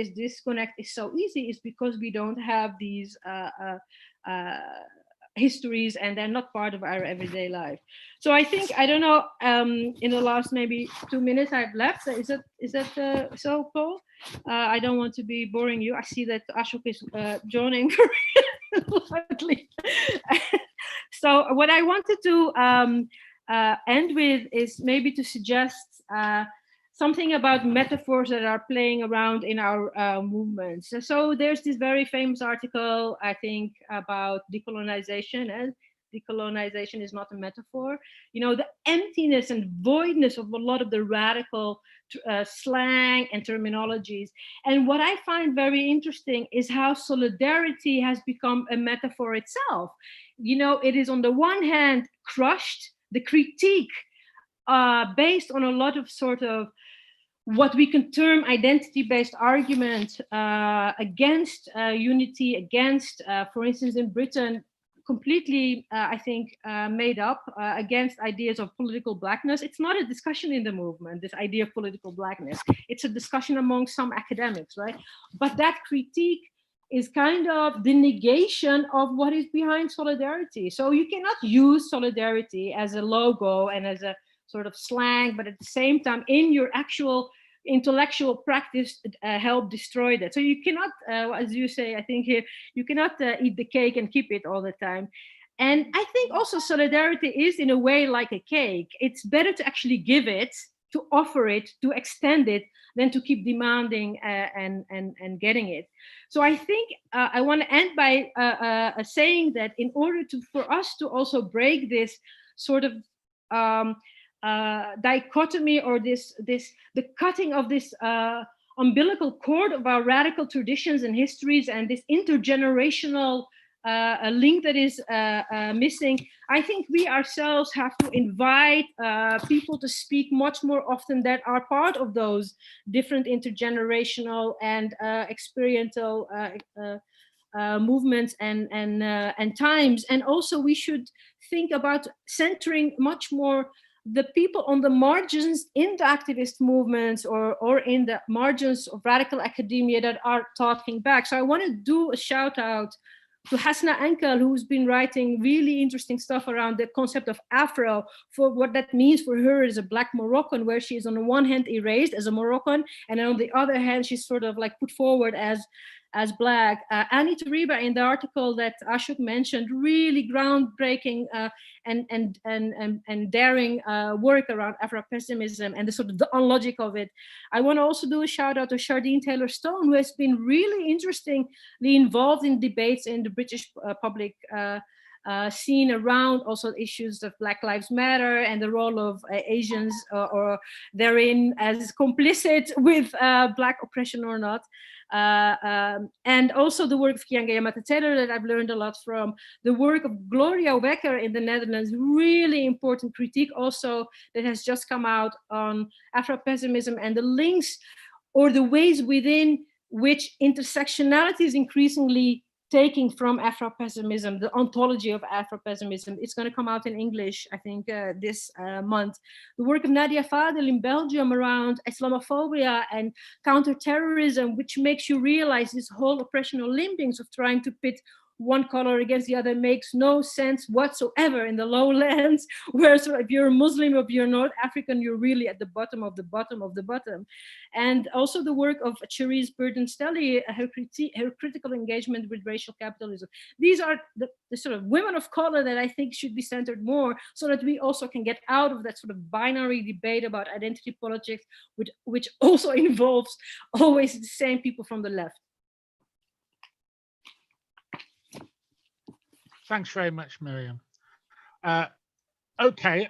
disconnect is so easy is because we don't have these histories, and they're not part of our everyday life. So I think, I don't know, in the last maybe 2 minutes I've left, is that so, Paul? I don't want to be boring you. I see that Ashok is joining loudly. So what I wanted to end with is maybe to suggest something about metaphors that are playing around in our movements. So there's this very famous article, I think, about decolonization, and decolonization is not a metaphor. You know, the emptiness and voidness of a lot of the radical slang and terminologies. And what I find very interesting is how solidarity has become a metaphor itself. You know, it is on the one hand crushed, the critique based on a lot of sort of what we can term identity-based argument against unity, against, for instance, in Britain, completely, I think, made up against ideas of political blackness. It's not a discussion in the movement, this idea of political blackness. It's a discussion among some academics, right? But that critique is kind of the negation of what is behind solidarity. So you cannot use solidarity as a logo and as a sort of slang, but at the same time, in your actual intellectual practice, help destroy that. So you cannot, as you say, I think here, you cannot eat the cake and keep it all the time. And I think also solidarity is in a way like a cake. It's better to actually give it, to offer it, to extend it, than to keep demanding and getting it. So I think I want to end by saying that in order for us to also break this sort of dichotomy, or the cutting of this umbilical cord of our radical traditions and histories, and this intergenerational a link that is missing, I think we ourselves have to invite people to speak much more often that are part of those different intergenerational and experiential movements and times. And also we should think about centering much more the people on the margins in the activist movements or in the margins of radical academia that are talking back. So I want to do a shout out to Hasna Enkel, who's been writing really interesting stuff around the concept of Afro, for what that means for her as a Black Moroccan, where she is on the one hand erased as a Moroccan, and on the other hand, she's sort of like put forward as Black. Annie Tariba, in the article that Ashok mentioned, really groundbreaking and daring work around Afro-pessimism and the sort of the unlogic of it. I want to also do a shout out to Shardine Taylor-Stone, who has been really interestingly involved in debates in the British public scene around also issues of Black Lives Matter and the role of Asians or therein as complicit with Black oppression or not. And also the work of Kianga Yamata Taylor that I've learned a lot from, the work of Gloria Wekker in the Netherlands, really important critique also that has just come out on Afro-pessimism and the links or the ways within which intersectionality is increasingly taking from Afro-pessimism, the ontology of Afro-pessimism. It's going to come out in English, I think, this month. The work of Nadia Fadel in Belgium around Islamophobia and counterterrorism, which makes you realize this whole oppressional limbings of trying to pit one color against the other makes no sense whatsoever in the lowlands, where so if you're a Muslim or if you're North African, you're really at the bottom of the bottom of the bottom. And also the work of Cherise Burden-Stelly, her critical engagement with racial capitalism. These are the sort of women of color that I think should be centered more, so that we also can get out of that sort of binary debate about identity politics, which also involves always the same people from the left. Thanks very much, Miriyam. Okay,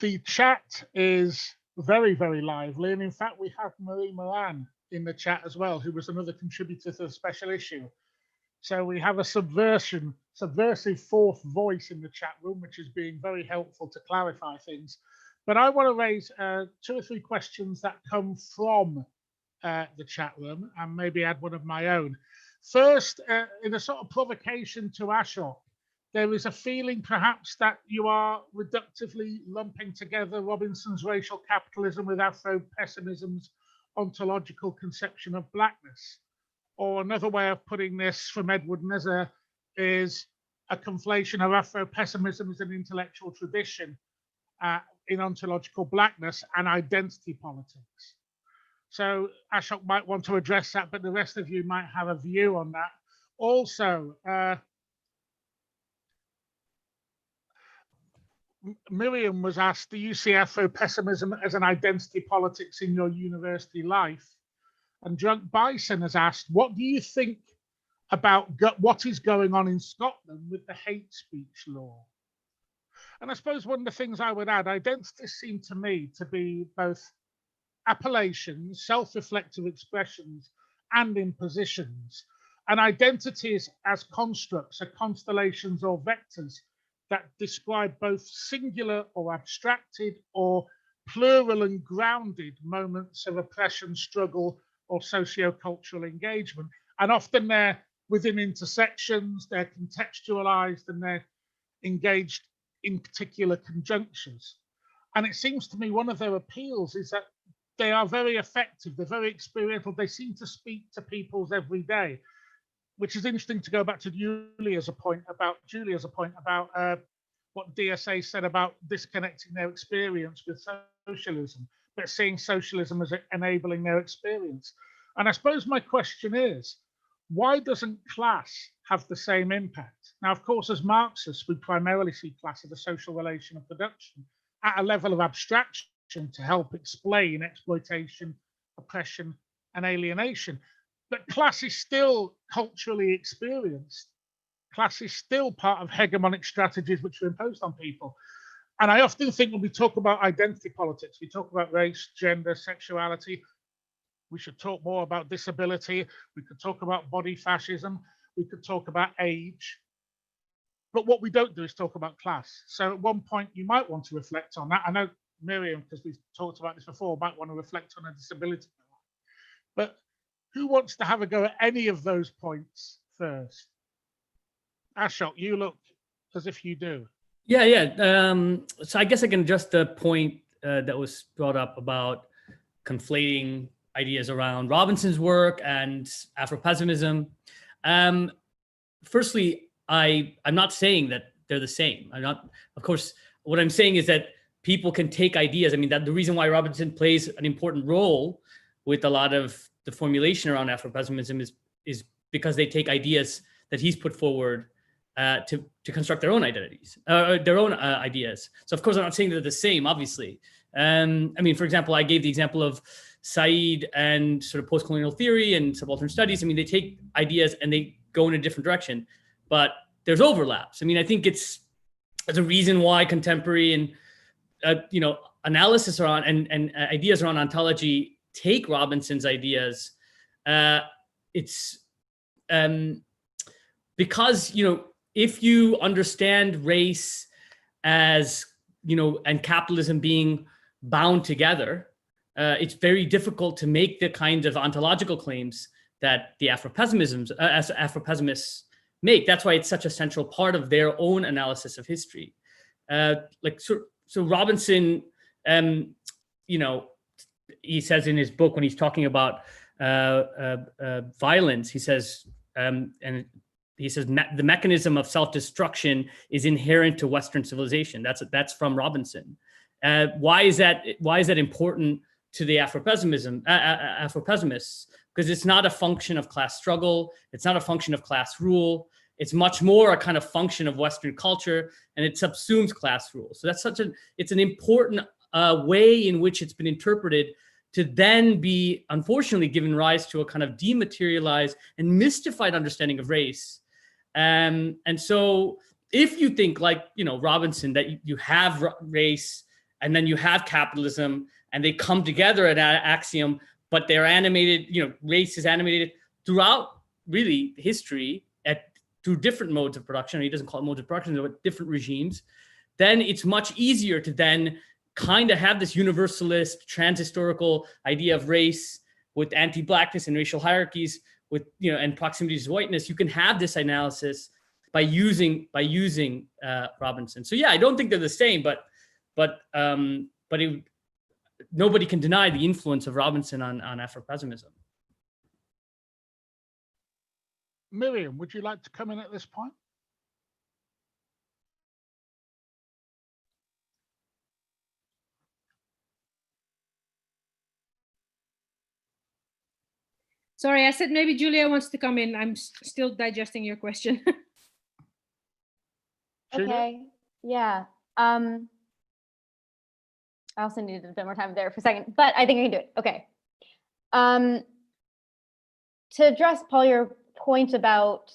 the chat is very, very lively. And in fact, we have Miriyam Aouragh in the chat as well, who was another contributor to the special issue. So we have a subversive fourth voice in the chat room, which is being very helpful to clarify things. But I want to raise 2 or 3 questions that come from the chat room and maybe add one of my own. First, in a sort of provocation to Ashok, there is a feeling perhaps that you are reductively lumping together Robinson's racial capitalism with Afro-pessimism's ontological conception of blackness. Or another way of putting this from Edward Nizar is a conflation of Afro-pessimism as an intellectual tradition in ontological blackness and identity politics. So Ashok might want to address that, but the rest of you might have a view on that. Also, Miriyam was asked, do you see Afro-pessimism as an identity politics in your university life? And Drunk Bison has asked, what do you think about what is going on in Scotland with the hate speech law? And I suppose one of the things I would add, identities seem to me to be both appellations, self-reflective expressions, and impositions. And identities as constructs are constellations or vectors that describe both singular or abstracted or plural and grounded moments of oppression, struggle, or socio-cultural engagement. And often they're within intersections, they're contextualized, and they're engaged in particular conjunctures. And it seems to me one of their appeals is that they are very effective, they're very experiential, they seem to speak to people's everyday. which is interesting to go back to Julia's point about what DSA said about disconnecting their experience with socialism, but seeing socialism as enabling their experience. And I suppose my question is, why doesn't class have the same impact? Now, of course, as Marxists, we primarily see class as a social relation of production at a level of abstraction to help explain exploitation, oppression, and alienation. But class is still culturally experienced. Class is still part of hegemonic strategies which are imposed on people. And I often think when we talk about identity politics, we talk about race, gender, sexuality, we should talk more about disability, we could talk about body fascism, we could talk about age. But what we don't do is talk about class. So at one point, you might want to reflect on that. I know Miriyam, because we've talked about this before, might want to reflect on a disability. But who wants to have a go at any of those points first? Ashok, you look as if you do. Yeah. So I guess I can address the point that was brought up about conflating ideas around Robinson's work and Afro-pessimism. Firstly, I'm not saying that they're the same. I'm not, of course, what I'm saying is that people can take ideas. I mean, that the reason why Robinson plays an important role with a lot of the formulation around Afro-pessimism is because they take ideas that he's put forward to construct their own identities, their own ideas. So of course, I'm not saying they're the same, obviously. I mean, for example, I gave the example of Said and sort of post-colonial theory and subaltern studies. I mean, they take ideas and they go in a different direction, but there's overlaps. I mean, I think there's a reason why contemporary and analysis around and ideas around ontology take Robinson's ideas. It's because if you understand race as and capitalism being bound together, it's very difficult to make the kinds of ontological claims that the Afro-pessimists make. That's why it's such a central part of their own analysis of history. So Robinson, he says in his book when he's talking about violence, he says, the mechanism of self-destruction is inherent to Western civilization. That's from Robinson. Why is that important to the Afro-pessimists? Because it's not a function of class struggle. It's not a function of class rule. It's much more a kind of function of Western culture, and it subsumes class rule. So that's it's an important way in which it's been interpreted to then be, unfortunately, given rise to a kind of dematerialized and mystified understanding of race. And so if you think like, Robinson, that you have race and then you have capitalism and they come together at an axiom, but they're animated, race is animated throughout really history through different modes of production. He doesn't call it modes of production, but different regimes. Then it's much easier to then kind of have this universalist, transhistorical idea of race with anti-blackness and racial hierarchies, with and proximity to whiteness. You can have this analysis by using Robinson. So yeah, I don't think they're the same, but nobody can deny the influence of Robinson on Afro-pessimism. Miriyam, would you like to come in at this point? Sorry, I said maybe Julia wants to come in. I'm still digesting your question. Okay, yeah. I also needed a bit more time there for a second, but I think I can do it. Okay. To address, Paul, your point about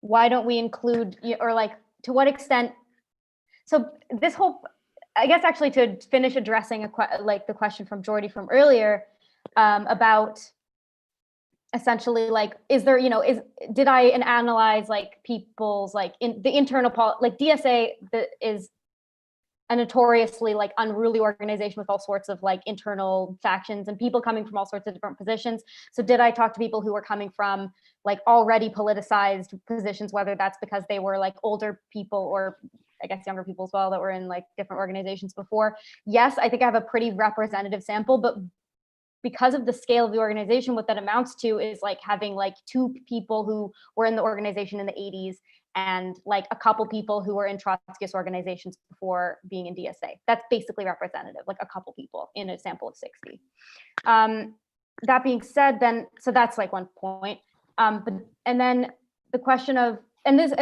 why don't we include, or like to what extent, so this whole, I guess actually to finish addressing the question from Jordy from earlier about essentially like, is there, did I analyze like people's like in the internal, like DSA is a notoriously like unruly organization with all sorts of like internal factions and people coming from all sorts of different positions. So did I talk to people who were coming from like already politicized positions, whether that's because they were like older people or I guess younger people as well that were in like different organizations before? Yes, I think I have a pretty representative sample, but because of the scale of the organization, what that amounts to is like having like 2 people who were in the organization in the 80s and like a couple people who were in Trotskyist organizations before being in DSA. That's basically representative, like a couple people in a sample of 60. That being said, then, so that's like one point. And then the question of,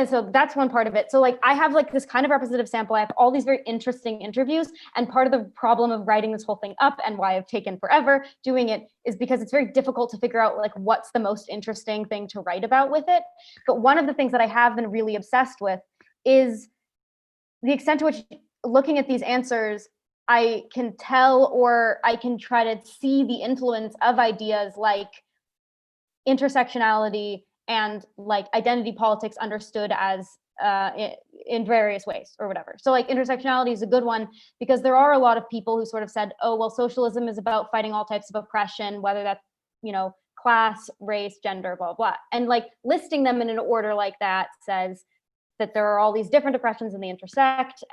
so that's one part of it. So like, I have like this kind of representative sample. I have all these very interesting interviews. And part of the problem of writing this whole thing up and why I've taken forever doing it is because it's very difficult to figure out like what's the most interesting thing to write about with it. But one of the things that I have been really obsessed with is the extent to which looking at these answers, I can tell, or I can try to see the influence of ideas like intersectionality and like identity politics understood as in various ways or whatever. So like intersectionality is a good one because there are a lot of people who sort of said, oh, well, socialism is about fighting all types of oppression, whether that's, you know, class, race, gender, blah, blah. And like listing them in an order like that says that there are all these different oppressions and they intersect,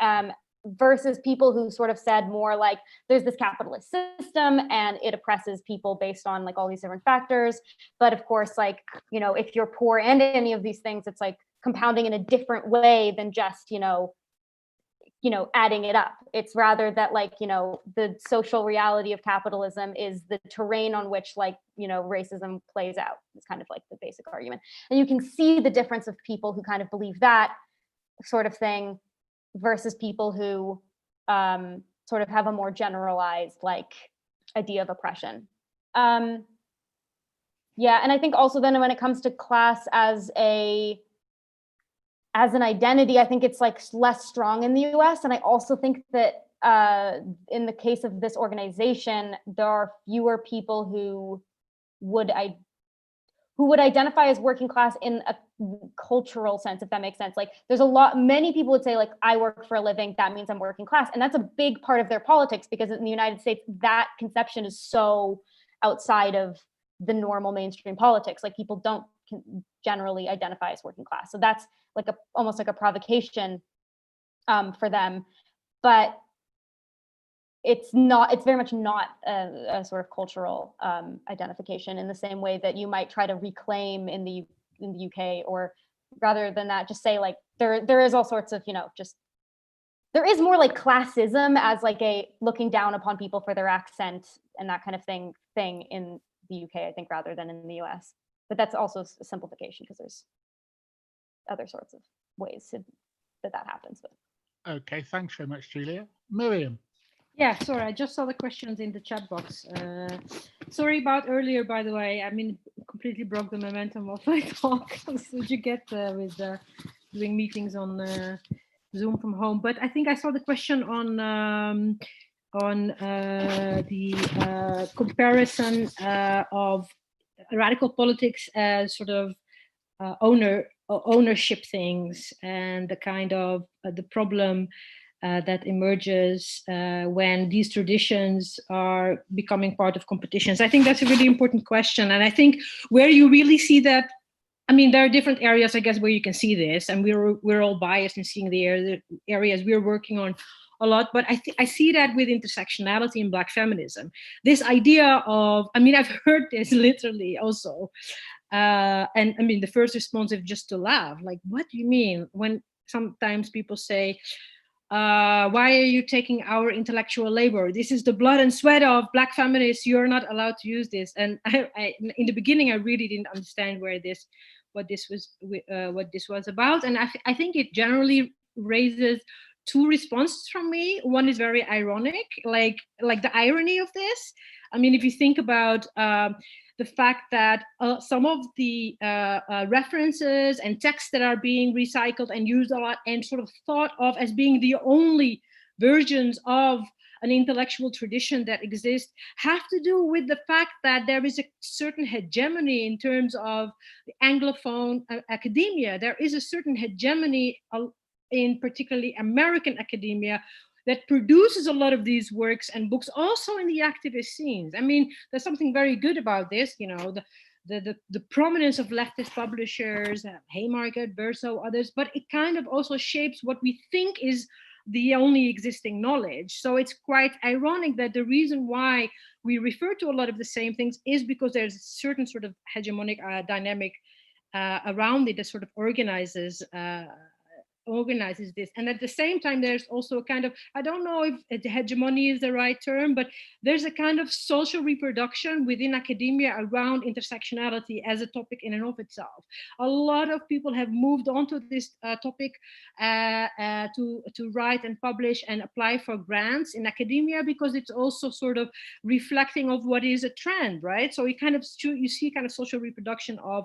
versus people who sort of said more like there's this capitalist system and it oppresses people based on like all these different factors. But of course, like, you know, if you're poor and any of these things, it's like compounding in a different way than just, you know, adding it up. It's rather that like, you know, the social reality of capitalism is the terrain on which like, you know, racism plays out. It's kind of like the basic argument. And you can see the difference of people who kind of believe that sort of thing versus people who sort of have a more generalized like idea of oppression. Yeah, and I think also then when it comes to class as an identity, I think it's like less strong in the US. And I also think that in the case of this organization, there are fewer people who would identify as working class in a cultural sense, if that makes sense. Like there's many people would say like, I work for a living, that means I'm working class. And that's a big part of their politics because in the United States, that conception is so outside of the normal mainstream politics. Like people don't generally identify as working class. So that's like almost like a provocation for them. But it's very much not a sort of cultural identification in the same way that you might try to reclaim in the UK, or rather than that, just say like there is all sorts of, you know, just there is more like classism as like a looking down upon people for their accent and that kind of thing in the UK, I think, rather than in the US. But that's also a simplification because there's other sorts of ways that happens. But okay, thanks very much, Julia. Miriyam. Yeah, sorry, I just saw the questions in the chat box. Sorry about earlier, by the way. I mean, completely broke the momentum of my talk. That's what you get with doing meetings on Zoom from home. But I think I saw the question on the comparison of radical politics as sort of ownership things and the kind of the problem that emerges when these traditions are becoming part of competitions. I think that's a really important question. And I think where you really see that, I mean, there are different areas, I guess, where you can see this, and we're all biased in seeing the areas we're working on a lot, but I see that with intersectionality and Black feminism. This idea of, I mean, I've heard this literally also, and I mean, the first response is just to laugh, like, what do you mean? When sometimes people say, why are you taking our intellectual labor? This is the blood and sweat of Black feminists. You're not allowed to use this. And I in the beginning, I really didn't understand what this was about. And I think it generally raises two responses from me. One is very ironic, like the irony of this. I mean, if you think about the fact that some of the references and texts that are being recycled and used a lot and sort of thought of as being the only versions of an intellectual tradition that exists have to do with the fact that there is a certain hegemony in terms of the Anglophone academia. There is a certain hegemony in particularly American academia that produces a lot of these works and books, also in the activist scenes. I mean, there's something very good about this, you know, the prominence of leftist publishers, Haymarket, Verso, others, but it kind of also shapes what we think is the only existing knowledge. So it's quite ironic that the reason why we refer to a lot of the same things is because there's a certain sort of hegemonic dynamic around it that sort of organizes this. And at the same time, there's also a kind of, I don't know if hegemony is the right term, but there's a kind of social reproduction within academia around intersectionality as a topic in and of itself. A lot of people have moved on to this topic to write and publish and apply for grants in academia, because it's also sort of reflecting of what is a trend, right? So you see kind of social reproduction of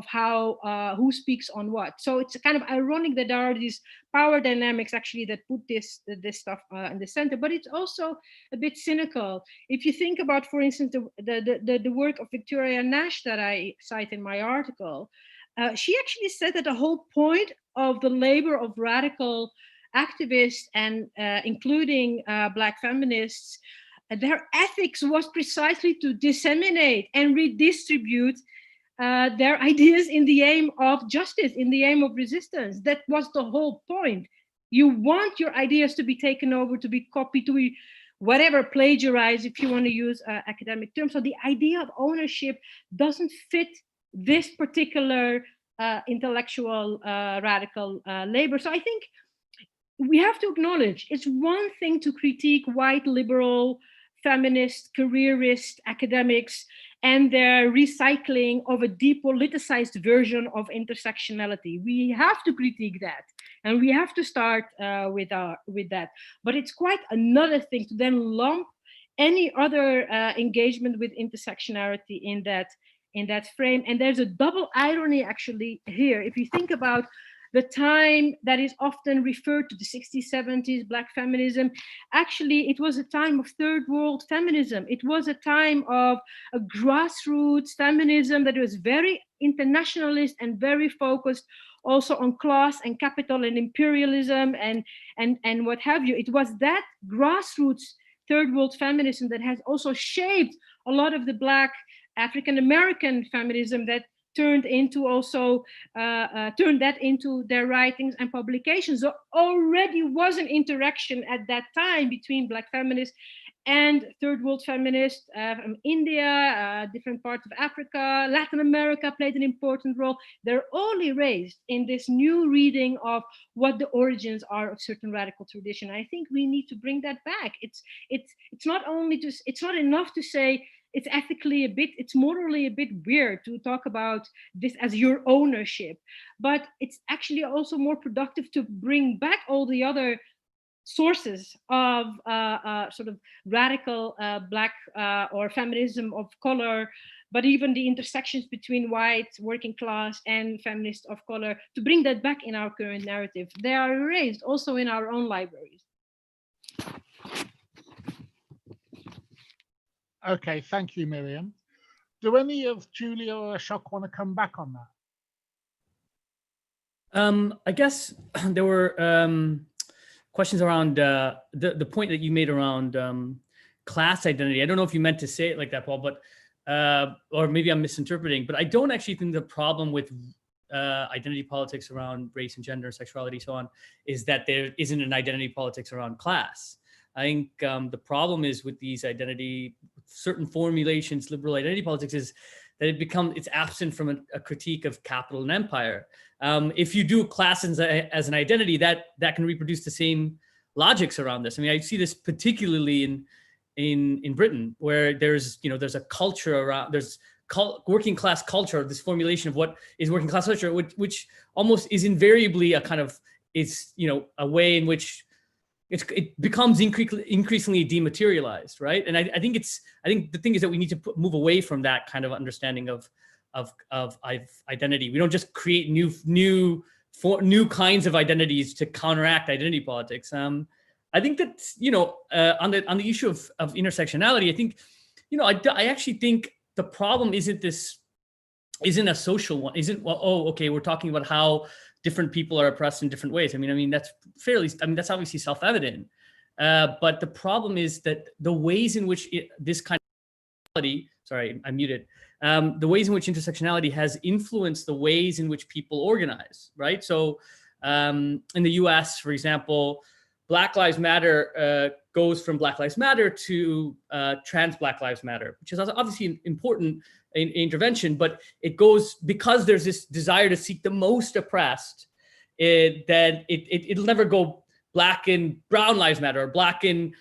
how who speaks on what. So it's kind of ironic that there are these power dynamics actually that put this stuff in the center, but it's also a bit cynical. If you think about, for instance, the work of Victoria Nash that I cite in my article, she actually said that the whole point of the labor of radical activists and including Black feminists, their ethics was precisely to disseminate and redistribute their ideas in the aim of justice, in the aim of resistance. That was the whole point. You want your ideas to be taken over, to be copied, to be whatever, plagiarized, if you want to use academic terms. So the idea of ownership doesn't fit this particular intellectual radical labor. So I think we have to acknowledge it's one thing to critique white liberal feminist careerist academics and their recycling of a depoliticized version of intersectionality. We have to critique that, and we have to start with that. But it's quite another thing to then lump any other engagement with intersectionality in that frame. And there's a double irony actually here. If you think about the time that is often referred to, the 60s, 70s, Black feminism, actually, it was a time of third world feminism. It was a time of a grassroots feminism that was very internationalist and very focused also on class and capital and imperialism and what have you. It was that grassroots third world feminism that has also shaped a lot of the Black African-American feminism that turned that into their writings and publications. So already was an interaction at that time between Black feminists and third world feminists from India, different parts of Africa, Latin America played an important role. They're all erased in this new reading of what the origins are of certain radical tradition. I think we need to bring that back. It's not enough to say it's ethically it's morally a bit weird to talk about this as your ownership, but it's actually also more productive to bring back all the other sources of sort of radical Black or feminism of color, but even the intersections between white, working class, and feminists of color, to bring that back in our current narrative. They are erased also in our own libraries. Okay, thank you, Miriyam. Do any of Julia or Ashok want to come back on that? I guess there were questions around the point that you made around class identity. I don't know if you meant to say it like that, Paul, but or maybe I'm misinterpreting, but I don't actually think the problem with identity politics around race and gender, sexuality, so on, is that there isn't an identity politics around class. I think the problem is with these certain formulations, liberal identity politics, is that it's absent from a critique of capital and empire. If you do class as an identity, that can reproduce the same logics around this. I mean, I see this particularly in Britain, where there's a culture around, there's working class culture, this formulation of what is working class culture, which almost is invariably a kind of, a way in which it becomes increasingly dematerialized, right? And I think the thing is that we need to move away from that kind of understanding of identity. We don't just create new kinds of identities to counteract identity politics. I think that on the issue of intersectionality, I think I actually think the problem isn't a social one. We're talking about how different people are oppressed in different ways. I mean, that's that's obviously self-evident. But the problem is that the ways in which this kind of, sorry, I'm muted. The ways in which intersectionality has influenced the ways in which people organize, right? So in the US, for example, Black Lives Matter goes from Black Lives Matter to trans Black Lives Matter, which is obviously important in intervention, but it goes because there's this desire to seek the most oppressed, that it'll never go Black and Brown Lives Matter or Black and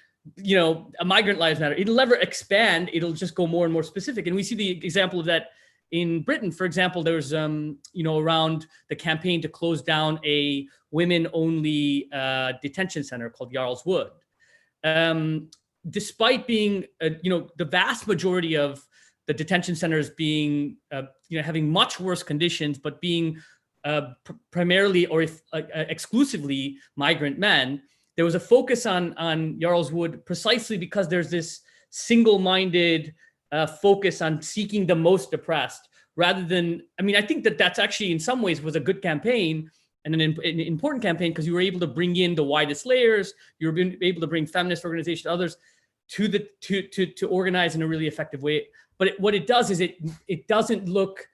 a migrant lives matter. It'll never expand. It'll just go more and more specific. And we see the example of that in Britain. For example, there's around the campaign to close down a women-only detention center called Yarl's Wood. Despite being, the vast majority of the detention centers being, having much worse conditions, but being primarily or exclusively migrant men, there was a focus on Yarl's Wood precisely because there's this single-minded focus on seeking the most oppressed, rather than, I think that's actually in some ways was a good campaign and an important campaign, because you were able to bring in the widest layers, you were able to bring feminist organizations, others to organize in a really effective way. But what it does is it doesn't look,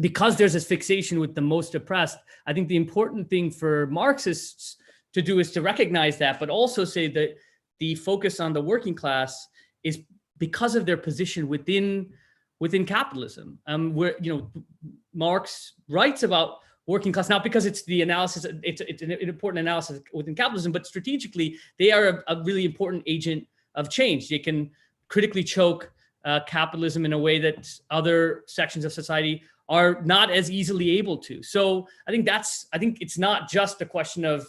because there's this fixation with the most oppressed. I think the important thing for Marxists to do is to recognize that, but also say that the focus on the working class is because of their position within capitalism. Where Marx writes about working class, not because it's the analysis, it's an important analysis within capitalism, but strategically they are a really important agent of change. They can critically choke capitalism in a way that other sections of society are not as easily able to. So I think it's not just a question of,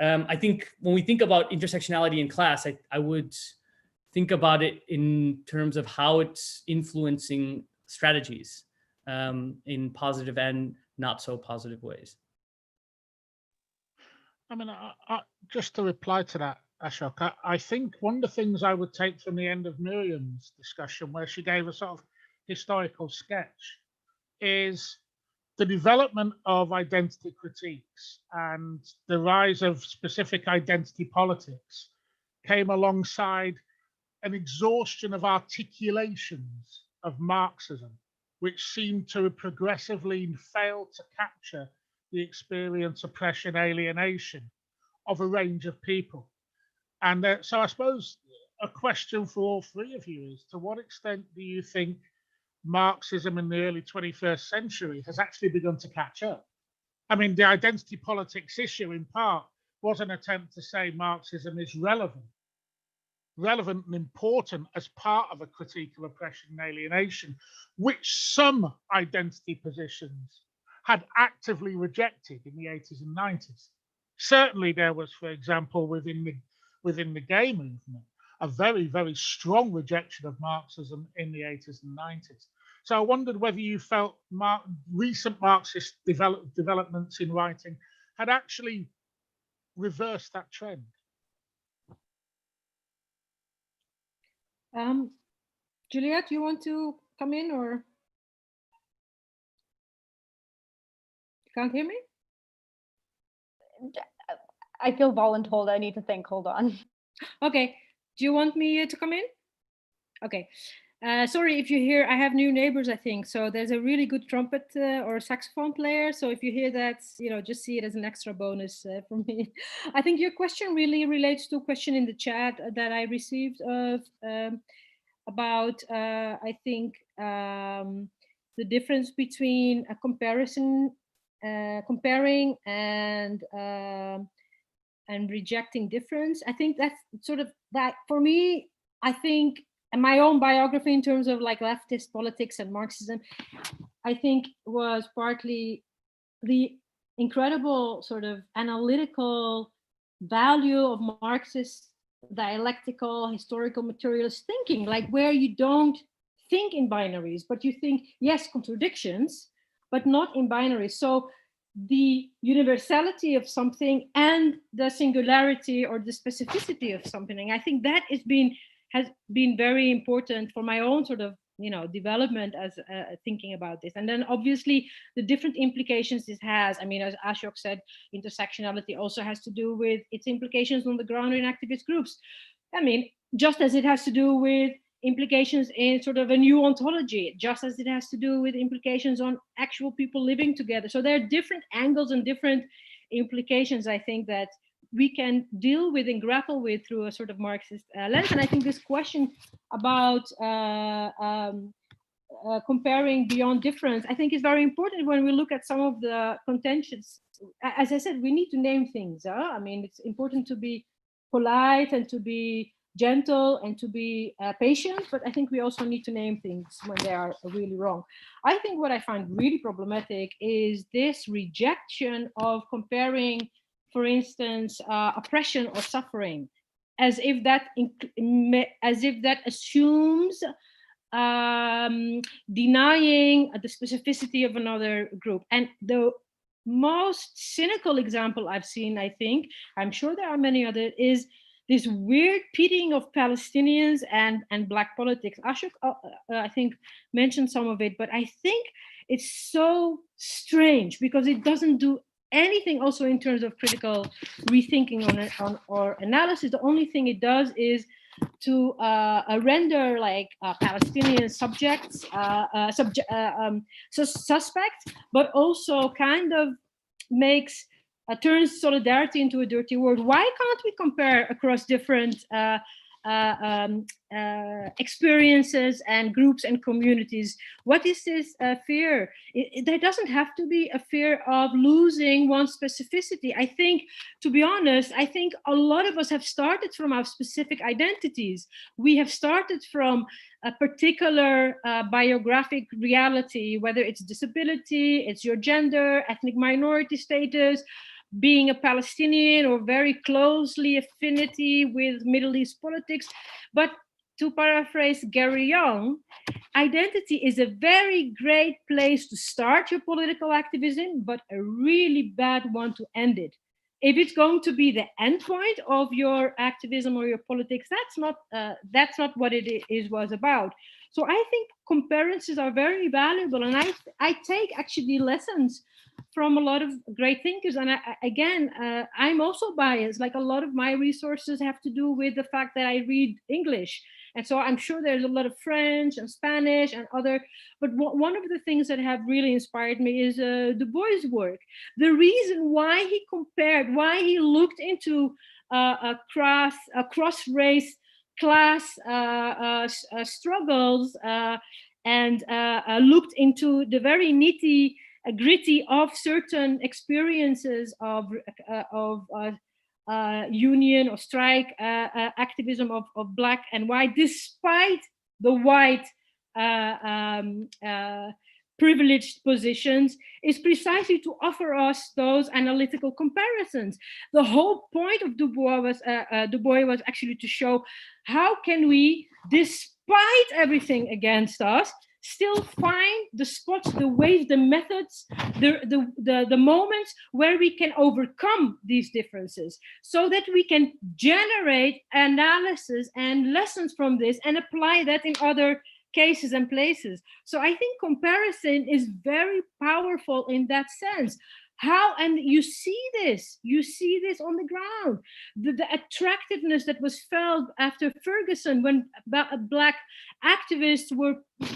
I think when we think about intersectionality in class, I would think about it in terms of how it's influencing strategies in positive and not so positive ways. Just to reply to that, Ashok, I think one of the things I would take from the end of Miriyam's discussion, where she gave a sort of historical sketch, is the development of identity critiques and the rise of specific identity politics came alongside an exhaustion of articulations of Marxism, which seemed to have progressively failed to capture the experience, oppression, alienation of a range of people. And so I suppose a question for all three of you is, to what extent do you think Marxism in the early 21st century has actually begun to catch up? The identity politics issue in part was an attempt to say Marxism is relevant and important as part of a critique of oppression and alienation, which some identity positions had actively rejected in the 80s and 90s. Certainly there was, for example, within the gay movement, a very, very strong rejection of Marxism in the 80s and 90s. So I wondered whether you felt recent Marxist developments in writing had actually reversed that trend. Julia, do you want to come in, or you can't hear me? I feel voluntold. I need to think. Hold on. Okay. Do you want me to come in? Okay. Sorry if you hear, I have new neighbors, I think. So there's a really good trumpet or saxophone player. So if you hear that, just see it as an extra bonus for me. I think your question really relates to a question in the chat that I received about, I think, the difference between a comparing and rejecting difference. I think that's sort of that for me. I think, and my own biography in terms of like leftist politics and Marxism, I think was partly the incredible sort of analytical value of Marxist dialectical, historical, materialist thinking, like where you don't think in binaries, but you think, yes, contradictions, but not in binaries. So the universality of something and the singularity or the specificity of something, I think that has been very important for my own sort of development as thinking about this. And then obviously the different implications this has. As Ashok said, intersectionality also has to do with its implications on the ground in activist groups. Just as it has to do with implications in sort of a new ontology, just as it has to do with implications on actual people living together. So there are different angles and different implications, I think, that we can deal with and grapple with through a sort of Marxist lens. And I think this question about comparing beyond difference, I think is very important when we look at some of the contentions. As I said, we need to name things. I mean, it's important to be polite and to be gentle and to be patient, but I think we also need to name things when they are really wrong. I think what I find really problematic is this rejection of comparing, for instance, oppression or suffering, as if that assumes denying the specificity of another group. And the most cynical example I've seen, I think, I'm sure there are many others, is this weird pitting of Palestinians and Black politics. Ashok, I think, mentioned some of it, but I think it's so strange because it doesn't do anything also in terms of critical rethinking on or analysis. The only thing it does is to render like Palestinian subjects, suspects, but also kind of makes turns solidarity into a dirty word. Why can't we compare across different experiences and groups and communities? What is this fear? There doesn't have to be a fear of losing one's specificity. I think, to be honest, I think a lot of us have started from our specific identities. We have started from a particular biographic reality, whether it's disability, it's your gender, ethnic minority status, being a Palestinian, or very closely affinity with Middle East politics. But to paraphrase Gary Young, identity is a very great place to start your political activism, but a really bad one to end it. If it's going to be the endpoint of your activism or your politics, that's not what it was about. So I think comparisons are very valuable, and I take actually lessons from a lot of great thinkers. And I'm also biased. Like, a lot of my resources have to do with the fact that I read English. And so I'm sure there's a lot of French and Spanish and other, but one of the things that have really inspired me is Du Bois' work. The reason why he compared, why he looked into cross-race class struggles and looked into the very gritty of certain experiences of union or strike activism of Black and white, despite the white privileged positions, is precisely to offer us those analytical comparisons. The whole point of Du Bois was actually to show how can we, despite everything against us, still find the spots, the ways, the methods, the moments where we can overcome these differences, so that we can generate analysis and lessons from this and apply that in other cases and places. So I think comparison is very powerful in that sense. And you see this on the ground, the attractiveness that was felt after Ferguson, when Black activists were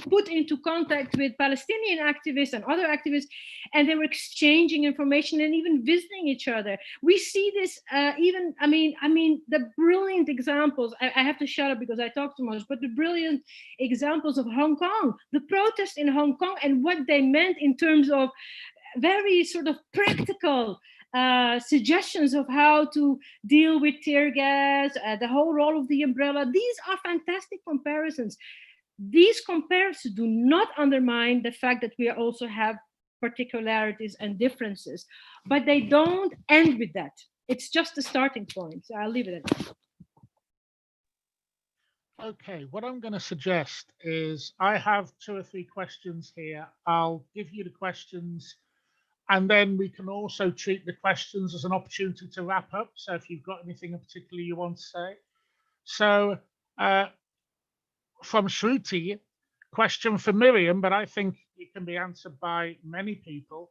put into contact with Palestinian activists and other activists, and they were exchanging information and even visiting each other. We see this the brilliant examples, I have to shut up because I talk too much, but the brilliant examples of Hong Kong, the protests in Hong Kong and what they meant in terms of very sort of practical suggestions of how to deal with tear gas, the whole role of the umbrella. These are fantastic comparisons. These comparisons do not undermine the fact that we also have particularities and differences, but they don't end with that. It's just a starting point. So I'll leave it at that. Okay, what I'm going to suggest is I have 2 or 3 questions here. I'll give you the questions, and then we can also treat the questions as an opportunity to wrap up. So if you've got anything in particular you want to say. So from Shruti, question for Miriyam, but I think it can be answered by many people.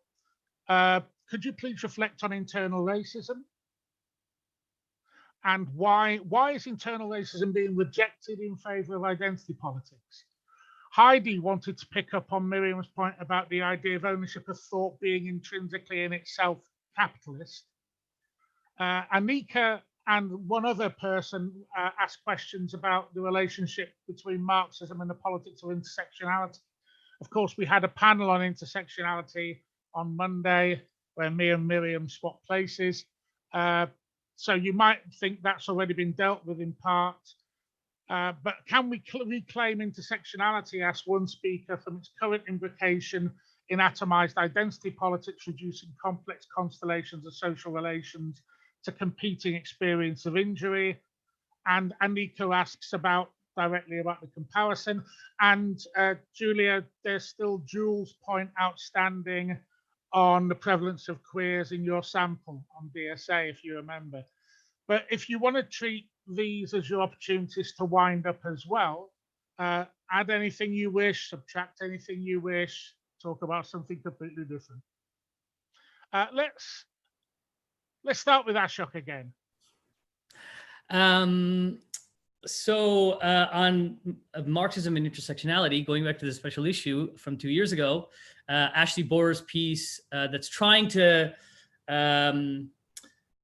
Could you please reflect on internal racism? And why is internal racism being rejected in favor of identity politics? Heidi wanted to pick up on Miriam's point about the idea of ownership of thought being intrinsically in itself capitalist. Anika and one other person asked questions about the relationship between Marxism and the politics of intersectionality. Of course, we had a panel on intersectionality on Monday where me and Miriyam swapped places. So you might think that's already been dealt with in part. But can we reclaim intersectionality, asked one speaker, from its current imbrication in atomized identity politics, reducing complex constellations of social relations to competing experience of injury? And Anika asks directly about the comparison. And Julia, there's still Jules' point outstanding on the prevalence of queers in your sample on DSA, if you remember. But if you want to treat these as your opportunities to wind up as well, add anything you wish, subtract anything you wish, talk about something completely different. Let's start with Ashok again. So on Marxism and intersectionality, going back to the special issue from 2 years ago, Ashley Bohr's piece that's trying to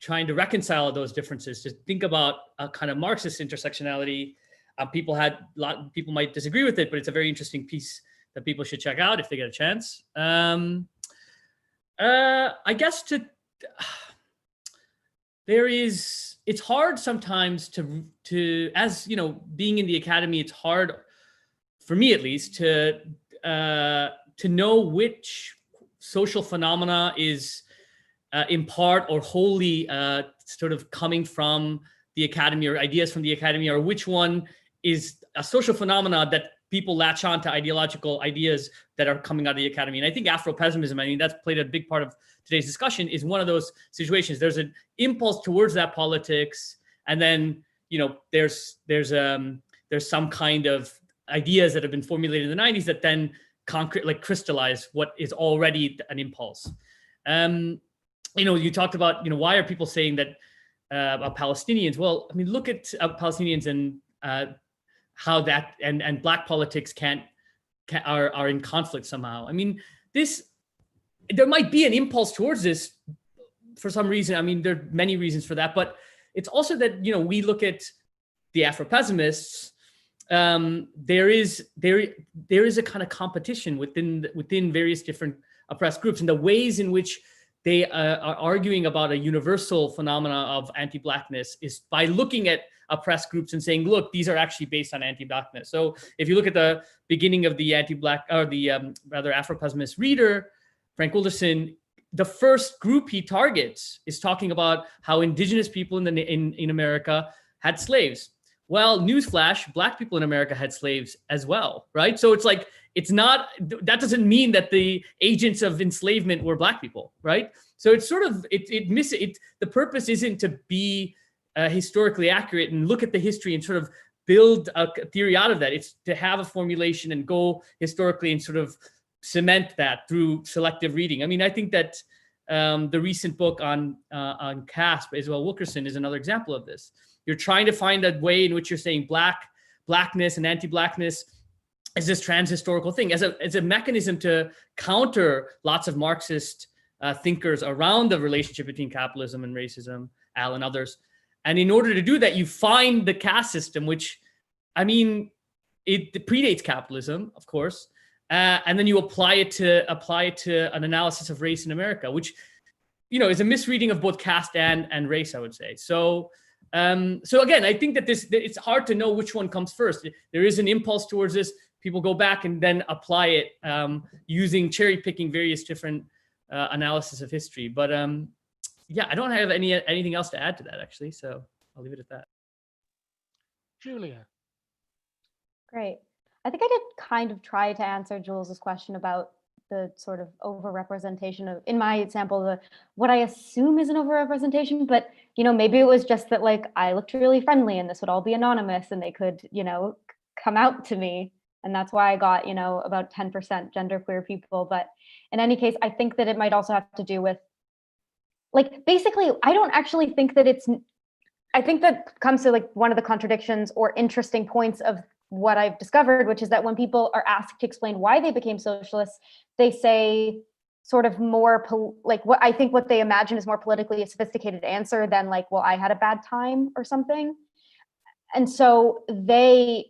reconcile those differences, to think about a kind of Marxist intersectionality. People might disagree with it, but it's a very interesting piece that people should check out if they get a chance. I guess it's hard sometimes to, as you know, being in the academy, it's hard for me at least to know which social phenomena is in part or wholly sort of coming from the academy, or ideas from the academy, or which one is a social phenomena that people latch on to ideological ideas that are coming out of the academy. And I think Afro-pessimism, I mean, that's played a big part of today's discussion, is one of those situations. There's an impulse towards that politics, and then, you know, there's some kind of ideas that have been formulated in the 90s that then crystallize what is already an impulse. You know, you talked about, you know, why are people saying that about Palestinians? Well, I mean, look at Palestinians and how that and Black politics are in conflict somehow. I mean, there might be an impulse towards this for some reason. I mean, there are many reasons for that, but it's also that, you know, we look at the Afro-pessimists. There is a kind of competition within various different oppressed groups, and the ways in which they are arguing about a universal phenomena of anti-Blackness is by looking at oppressed groups and saying, look, these are actually based on anti-Blackness. So if you look at the beginning of the anti-Black, or the rather Afro-pessimist reader, Frank Wilderson, the first group he targets is talking about how indigenous people in America had slaves. Well, newsflash, Black people in America had slaves as well, right? So it's like, that doesn't mean that the agents of enslavement were Black people, right? So it's sort of, the purpose isn't to be historically accurate and look at the history and sort of build a theory out of that. It's to have a formulation and go historically and sort of cement that through selective reading. I mean, I think that the recent book on caste by Isabel Wilkerson is another example of this. You're trying to find a way in which you're saying Blackness and anti-Blackness is this trans-historical thing, as a mechanism to counter lots of Marxist thinkers around the relationship between capitalism and racism, Al and others. And in order to do that, you find the caste system, which, I mean, it predates capitalism, of course, and then you apply it to an analysis of race in America, which, you know, is a misreading of both caste and race, I would say. So again, I think that it's hard to know which one comes first. There is an impulse towards this. People go back and then apply it using cherry picking various different analysis of history. But yeah, I don't have anything else to add to that, actually. So I'll leave it at that. Julia. Great. I think I did kind of try to answer Jules's question about the sort of overrepresentation of, in my example, what I assume is an overrepresentation, but, you know, maybe it was just that, like, I looked really friendly and this would all be anonymous and they could, you know, come out to me. And that's why I got, you know, about 10% genderqueer people. But in any case, I think that it might also have to do with, like, basically, I don't actually think that I think that comes to, like, one of the contradictions or interesting points of what I've discovered, which is that when people are asked to explain why they became socialists, they say, sort of more like what I think what they imagine is more politically a sophisticated answer than like, well, I had a bad time or something. And so they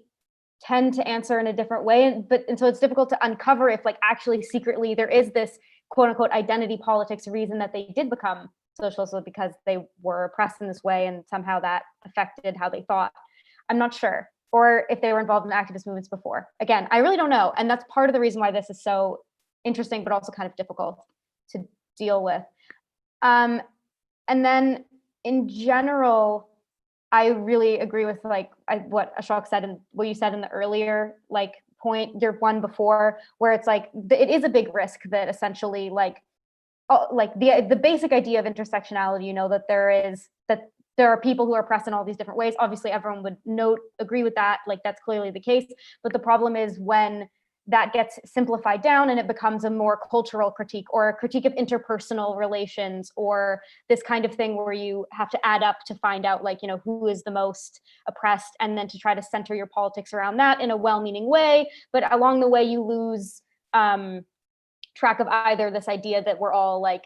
tend to answer in a different way. And so it's difficult to uncover if like actually secretly there is this quote unquote identity politics reason that they did become socialists because they were oppressed in this way and somehow that affected how they thought. I'm not sure. Or if they were involved in activist movements before. Again, I really don't know. And that's part of the reason why this is so interesting, but also kind of difficult to deal with. And then in general, I really agree with like what Ashok said and what you said in the earlier like point, your one before, where it's like it is a big risk that essentially like the basic idea of intersectionality, you know, that there are people who are oppressed in all these different ways. Obviously, everyone would agree with that. Like that's clearly the case. But the problem is when that gets simplified down and it becomes a more cultural critique or a critique of interpersonal relations or this kind of thing where you have to add up to find out like, you know, who is the most oppressed and then to try to center your politics around that in a well-meaning way. But along the way, you lose track of either this idea that we're all like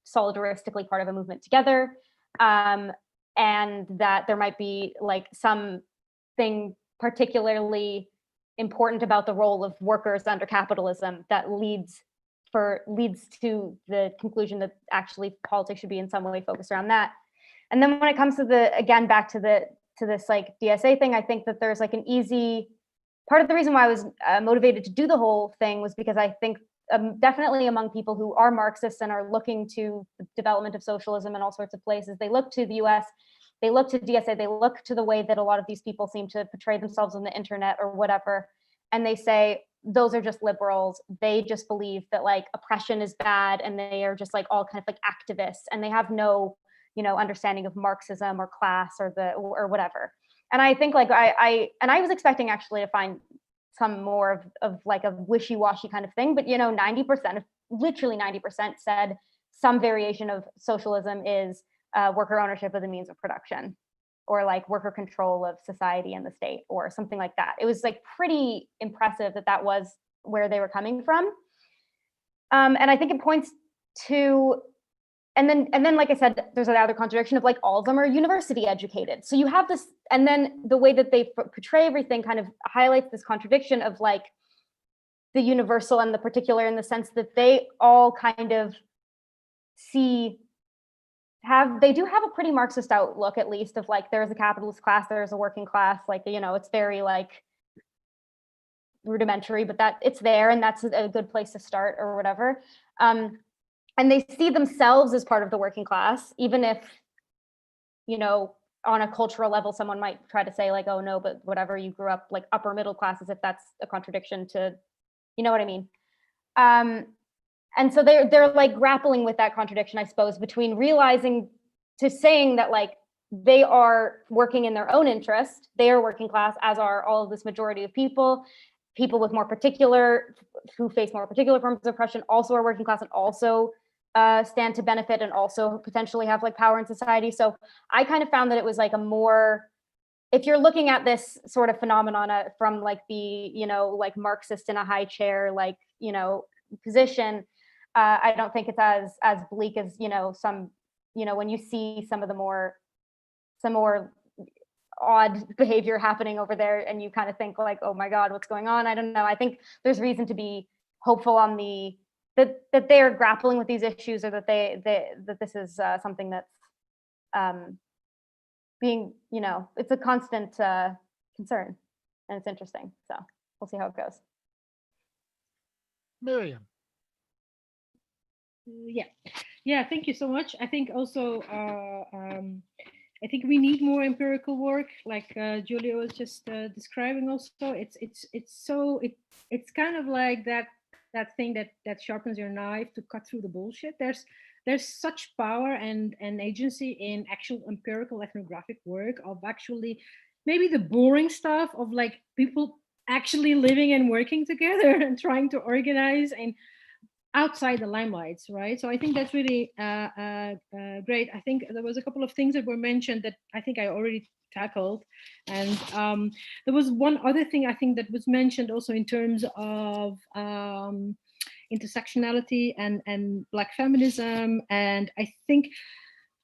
solidaristically part of a movement together and that there might be like something particularly important about the role of workers under capitalism that leads to the conclusion that actually politics should be in some way focused around that. And then when it comes to back to this like DSA thing, I think that there's like an easy part of the reason why I was motivated to do the whole thing was because I think definitely among people who are Marxists and are looking to the development of socialism in all sorts of places, they look to the US, they look to DSA, they look to the way that a lot of these people seem to portray themselves on the internet or whatever. And they say, those are just liberals. They just believe that like oppression is bad and they are just like all kind of like activists and they have no, you know, understanding of Marxism or class or whatever. And I think like I was expecting actually to find some more of like a wishy-washy kind of thing, but you know, literally 90% said some variation of socialism is worker ownership of the means of production, or like worker control of society and the state, or something like that. It was like pretty impressive that was where they were coming from. And I think it points to, and then like I said, there's another contradiction of like all of them are university educated. So you have this, and then the way that they portray everything kind of highlights this contradiction of like the universal and the particular, in the sense that they all kind of they do have a pretty Marxist outlook, at least, of like there's a capitalist class, there's a working class, like, you know, it's very like rudimentary, but that it's there and that's a good place to start or whatever. And they see themselves as part of the working class, even if, you know, on a cultural level, someone might try to say like, oh no, but whatever, you grew up like upper middle class, as if that's a contradiction to, you know what I mean? And so they're like grappling with that contradiction, I suppose, between realizing to saying that like they are working in their own interest, they are working class, as are all of this majority of people with more particular, who face more particular forms of oppression, also are working class and also stand to benefit and also potentially have like power in society. So I kind of found that it was like a more, if you're looking at this sort of phenomena from like the, you know, like Marxist in a high chair, like, you know, position, I don't think it's as bleak as, you know, some, you know, when you see some more odd behavior happening over there and you kind of think like, oh my God, what's going on? I don't know. I think there's reason to be hopeful on that they are grappling with these issues, or that that this is something that's being, you know, it's a constant concern, and it's interesting. So we'll see how it goes. Miriyam. Yeah, thank you so much. I think also I think we need more empirical work, like Julia was just describing. Also, it's kind of like that thing that sharpens your knife to cut through the bullshit. There's such power and agency in actual empirical ethnographic work, of actually maybe the boring stuff of like people actually living and working together and trying to organize and outside the limelights, right? So I think that's really great. I think there was a couple of things that were mentioned that I think I already tackled. And there was one other thing I think that was mentioned also in terms of intersectionality and Black feminism. And I think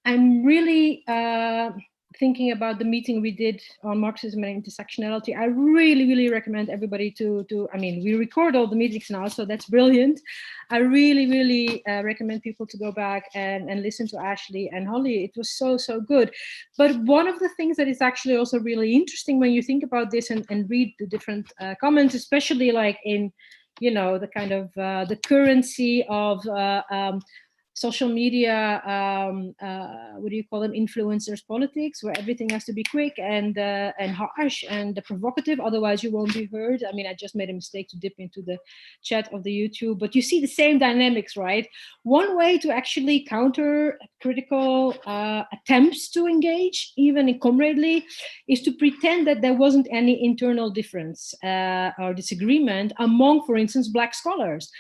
I'm really thinking about the meeting we did on Marxism and intersectionality. I really, really recommend everybody I mean, we record all the meetings now, so that's brilliant. I really, really recommend people to go back and listen to Ashley and Holly. It was so, so good. But one of the things that is actually also really interesting when you think about this and read the different comments, especially like in, you know, the kind of the currency of social media, what do you call them, influencers politics, where everything has to be quick and harsh and provocative, otherwise you won't be heard. I mean, I just made a mistake to dip into the chat of the YouTube, but you see the same dynamics, right? One way to actually counter critical attempts to engage, even in comradely, is to pretend that there wasn't any internal difference or disagreement among, for instance, Black scholars.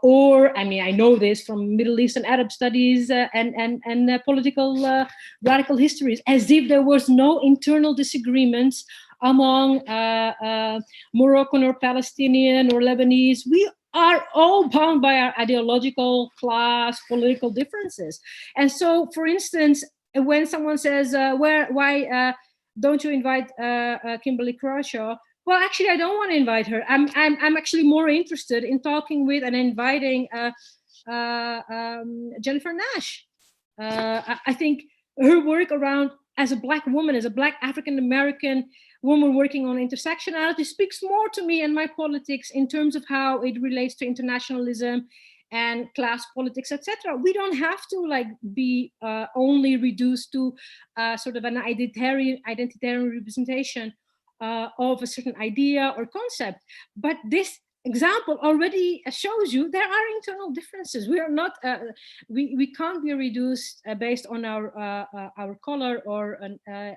Or, I mean, I know this from Middle Eastern Arab studies and political radical histories, as if there was no internal disagreements among Moroccan or Palestinian or Lebanese. We are all bound by our ideological, class, political differences. And so, for instance, when someone says, why don't you invite Kimberly Crenshaw? Well, actually, I don't want to invite her. I'm actually more interested in talking with and inviting Jennifer Nash. I think her work around, as a Black woman, as a Black African-American woman working on intersectionality, speaks more to me and my politics in terms of how it relates to internationalism and class politics, etc. We don't have to like be only reduced to sort of an identitarian representation of a certain idea or concept. But this example already shows you there are internal differences. We are not, we can't be reduced based on our color or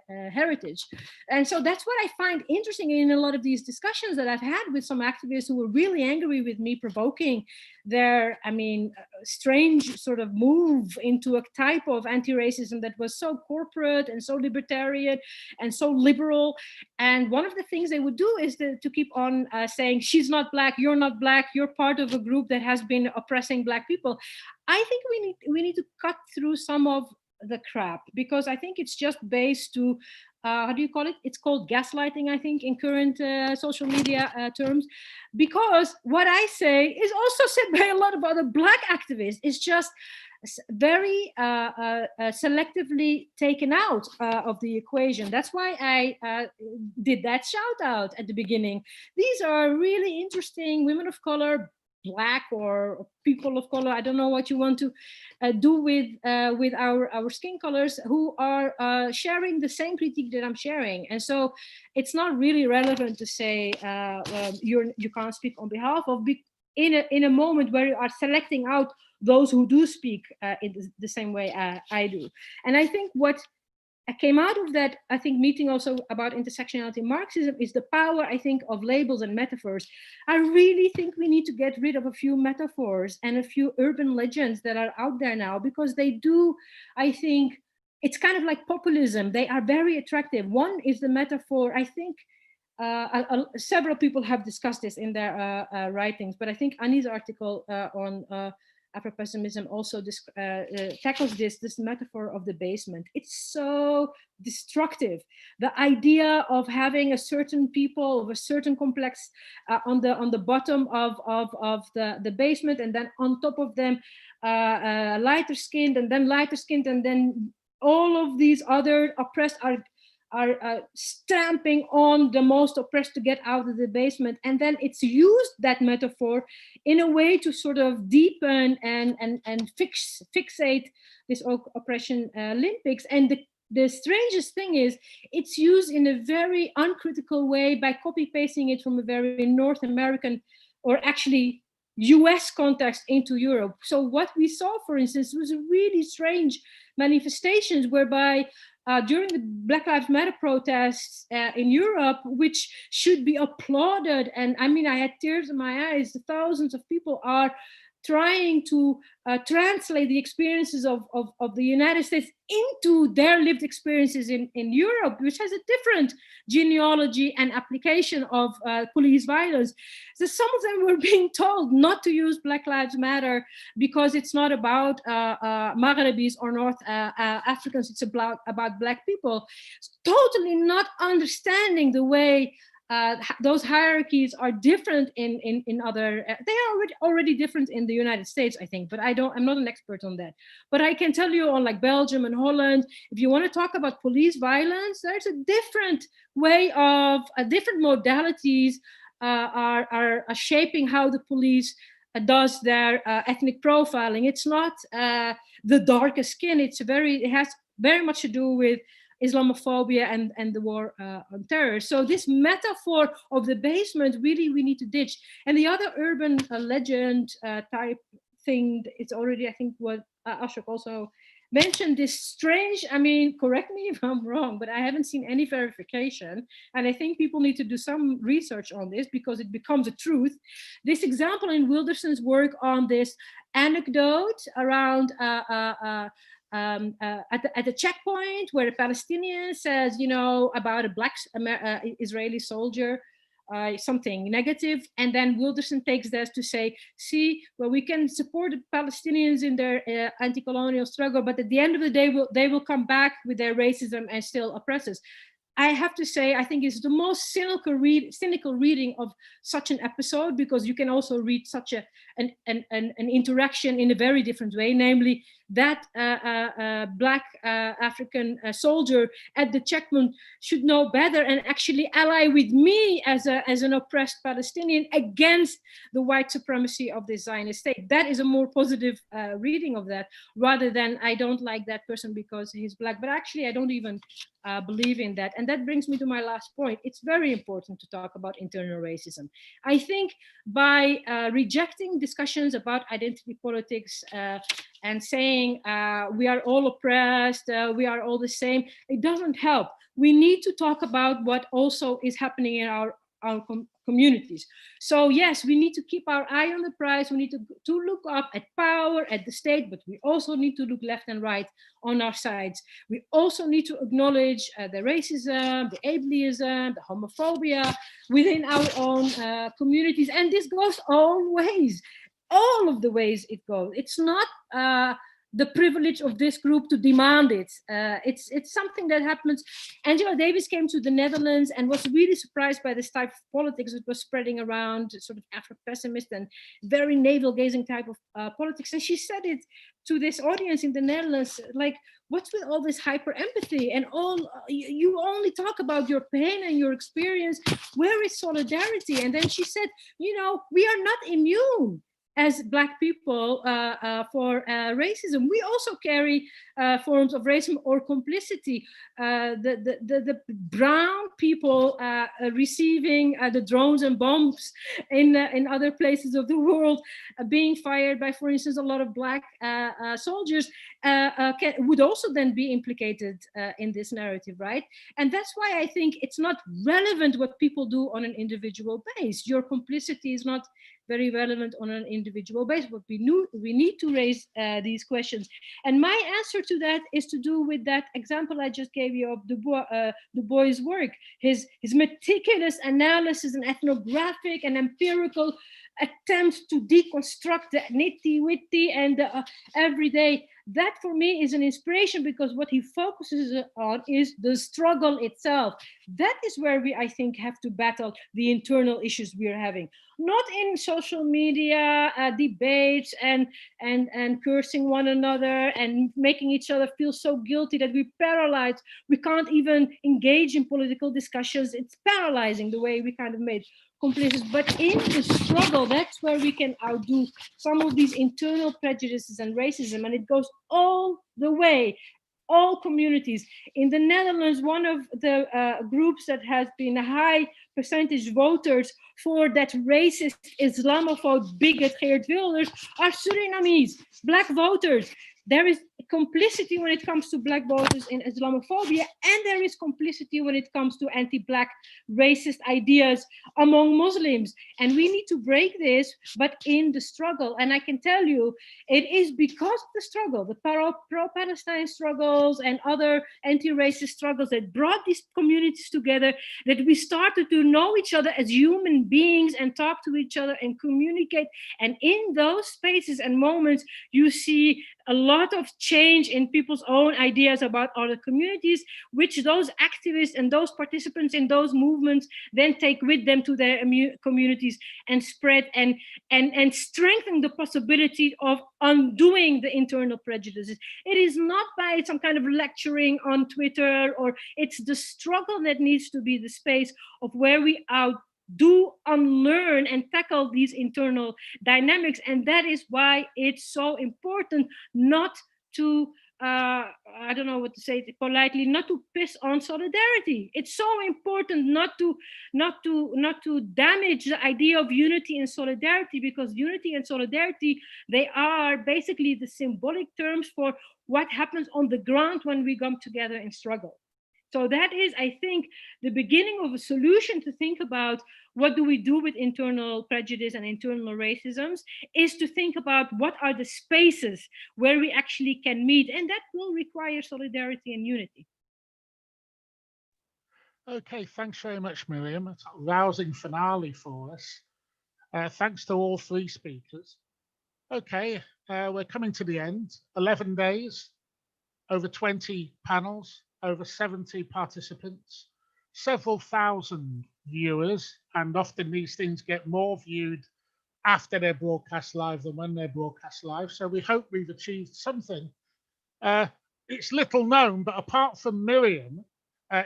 heritage. And so that's what I find interesting in a lot of these discussions that I've had with some activists who were really angry with me provoking their, I mean, strange sort of move into a type of anti-racism that was so corporate and so libertarian and so liberal. And one of the things they would do is to keep on saying, she's not Black, you're not Black, you're part of a group that has been oppressing Black people. I think we need to cut through some of the crap, because I think it's just based to how do you call it? It's called gaslighting, I think, in current social media terms, because what I say is also said by a lot of other Black activists. It's just very selectively taken out of the equation. That's why I did that shout out at the beginning. These are really interesting women of color, Black or people of color, I don't know what you want to do with our skin colors, who are sharing the same critique that I'm sharing. And so it's not really relevant to say you can't speak on behalf of, in a moment where you are selecting out those who do speak in the same way I do. And I think what came out of that, I think, meeting also about intersectionality and Marxism is the power, I think, of labels and metaphors. I really think we need to get rid of a few metaphors and a few urban legends that are out there now, because they do, I think, it's kind of like populism. They are very attractive. One is the metaphor, I think, several people have discussed this in their writings, but I think Annie's article on Afro-pessimism also tackles this metaphor of the basement. It's so destructive. The idea of having a certain people of a certain complex on the bottom of the basement, and then on top of them lighter skinned, and then lighter skinned, and then all of these other oppressed are stamping on the most oppressed to get out of the basement. And then it's used, that metaphor, in a way to sort of deepen and fixate this oppression Olympics. And the strangest thing is it's used in a very uncritical way by copy pasting it from a very North American, or actually US context, into Europe. So what we saw, for instance, was a really strange manifestations whereby during the Black Lives Matter protests in Europe, which should be applauded, and I mean, I had tears in my eyes, thousands of people are trying to translate the experiences of the United States into their lived experiences in Europe, which has a different genealogy and application of police violence. So some of them were being told not to use Black Lives Matter because it's not about Maghrebis or North Africans, it's about Black people, totally not understanding the way those hierarchies are different in other, they are already different in the United States, I think, but I'm not an expert on that. But I can tell you on like Belgium and Holland, if you want to talk about police violence, there's a different way of, different modalities are shaping how the police does their ethnic profiling. It's not the darkest skin, it has very much to do with Islamophobia and the war on terror. So this metaphor of the basement, really we need to ditch. And the other urban legend type thing, it's already, I think what Ashok also mentioned, this strange, I mean, correct me if I'm wrong, but I haven't seen any verification. And I think people need to do some research on this because it becomes a truth. This example in Wilderson's work on this anecdote around at the checkpoint where a Palestinian says, you know, about a Black Israeli soldier, something negative, and then Wilderson takes this to say, see, well, we can support the Palestinians in their anti-colonial struggle, but at the end of the day, they will come back with their racism and still oppress us. I have to say, I think it's the most cynical reading of such an episode, because you can also read such an interaction in a very different way, namely that Black African soldier at the checkpoint should know better and actually ally with me as an oppressed Palestinian against the white supremacy of the Zionist state. That is a more positive reading of that, rather than I don't like that person because he's Black, but actually I don't even believe in that. And that brings me to my last point. It's very important to talk about internal racism. I think by rejecting discussions about identity politics and saying we are all oppressed, we are all the same, it doesn't help. We need to talk about what also is happening in our communities. So yes, we need to keep our eye on the prize. We need to look up at power, at the state, but we also need to look left and right on our sides. We also need to acknowledge the racism, the ableism, the homophobia within our own communities. And this goes all ways, all of the ways it goes. It's not the privilege of this group to demand it. It's something that happens. Angela Davis came to the Netherlands and was really surprised by this type of politics that was spreading around, sort of Afro-pessimist and very navel-gazing type of politics. And she said it to this audience in the Netherlands, like, what's with all this hyper-empathy and all, you only talk about your pain and your experience, where is solidarity? And then she said, you know, we are not immune as Black people for racism. We also carry forms of racism or complicity. The brown people receiving the drones and bombs in other places of the world being fired by, for instance, a lot of Black soldiers would also then be implicated in this narrative, right? And that's why I think it's not relevant what people do on an individual basis. Your complicity is not very relevant on an individual basis, but we need to raise these questions. And my answer to that is to do with that example I just gave you of Du Bois' work, his meticulous analysis and ethnographic and empirical attempt to deconstruct the nitty-witty and the everyday. That for me is an inspiration, because what he focuses on is the struggle itself. That is where we, I think, have to battle the internal issues we are having. Not in social media debates and cursing one another and making each other feel so guilty that we're paralyzed. We can't even engage in political discussions. It's paralyzing the way we kind of made complicit. But in the struggle, that's where we can outdo some of these internal prejudices and racism. And it goes all the way, all communities. In the Netherlands, one of the groups that has been a high percentage voters for that racist Islamophobe bigot Geert Wilders are Surinamese, Black voters. There is complicity when it comes to Black voters in Islamophobia, and there is complicity when it comes to anti-Black racist ideas among Muslims. And we need to break this, but in the struggle. And I can tell you, it is because of the struggle, the pro-Palestine struggles and other anti-racist struggles that brought these communities together, that we started to know each other as human beings and talk to each other and communicate. And in those spaces and moments, you see a lot of change in people's own ideas about other communities, which those activists and those participants in those movements then take with them to their communities and spread and strengthen the possibility of undoing the internal prejudices. It is not by some kind of lecturing on Twitter, or it's the struggle that needs to be the space of where we unlearn and tackle these internal dynamics. And that is why it's so important not to I don't know what to say politely, not to piss on solidarity. It's so important not to damage the idea of unity and solidarity, because unity and solidarity, they are basically the symbolic terms for what happens on the ground when we come together and struggle. So that is, I think, the beginning of a solution to think about what do we do with internal prejudice and internal racisms, is to think about what are the spaces where we actually can meet, and that will require solidarity and unity. Okay, thanks very much, Miriyam. It's a rousing finale for us. Thanks to all three speakers. Okay, we're coming to the end. 11 days, over 20 panels, over 70 participants, several thousand viewers, and often these things get more viewed after they're broadcast live than when they're broadcast live. So we hope we've achieved something. It's little known, but apart from Miriyam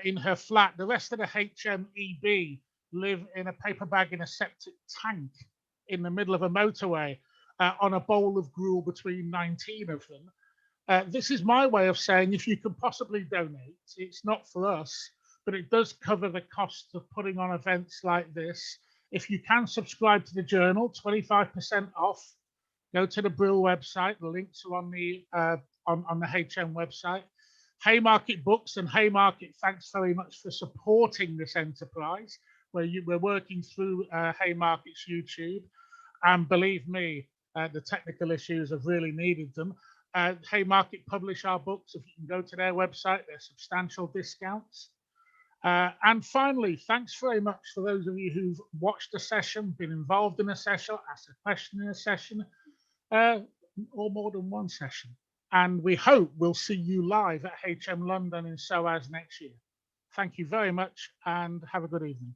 in her flat, the rest of the HMEB live in a paper bag in a septic tank in the middle of a motorway on a bowl of gruel between 19 of them. This is my way of saying, if you can possibly donate, it's not for us, but it does cover the cost of putting on events like this. If you can subscribe to the journal, 25% off. Go to the Brill website. The links are on the HM website. Haymarket Books and Haymarket, thanks very much for supporting this enterprise, where we're working through Haymarket's YouTube. And believe me, the technical issues have really needed them. Haymarket publish our books. If you can go to their website, there's substantial discounts. And finally, thanks very much for those of you who've watched a session, been involved in a session, asked a question in a session, or more than one session. And we hope we'll see you live at HM London in SOAS next year. Thank you very much and have a good evening.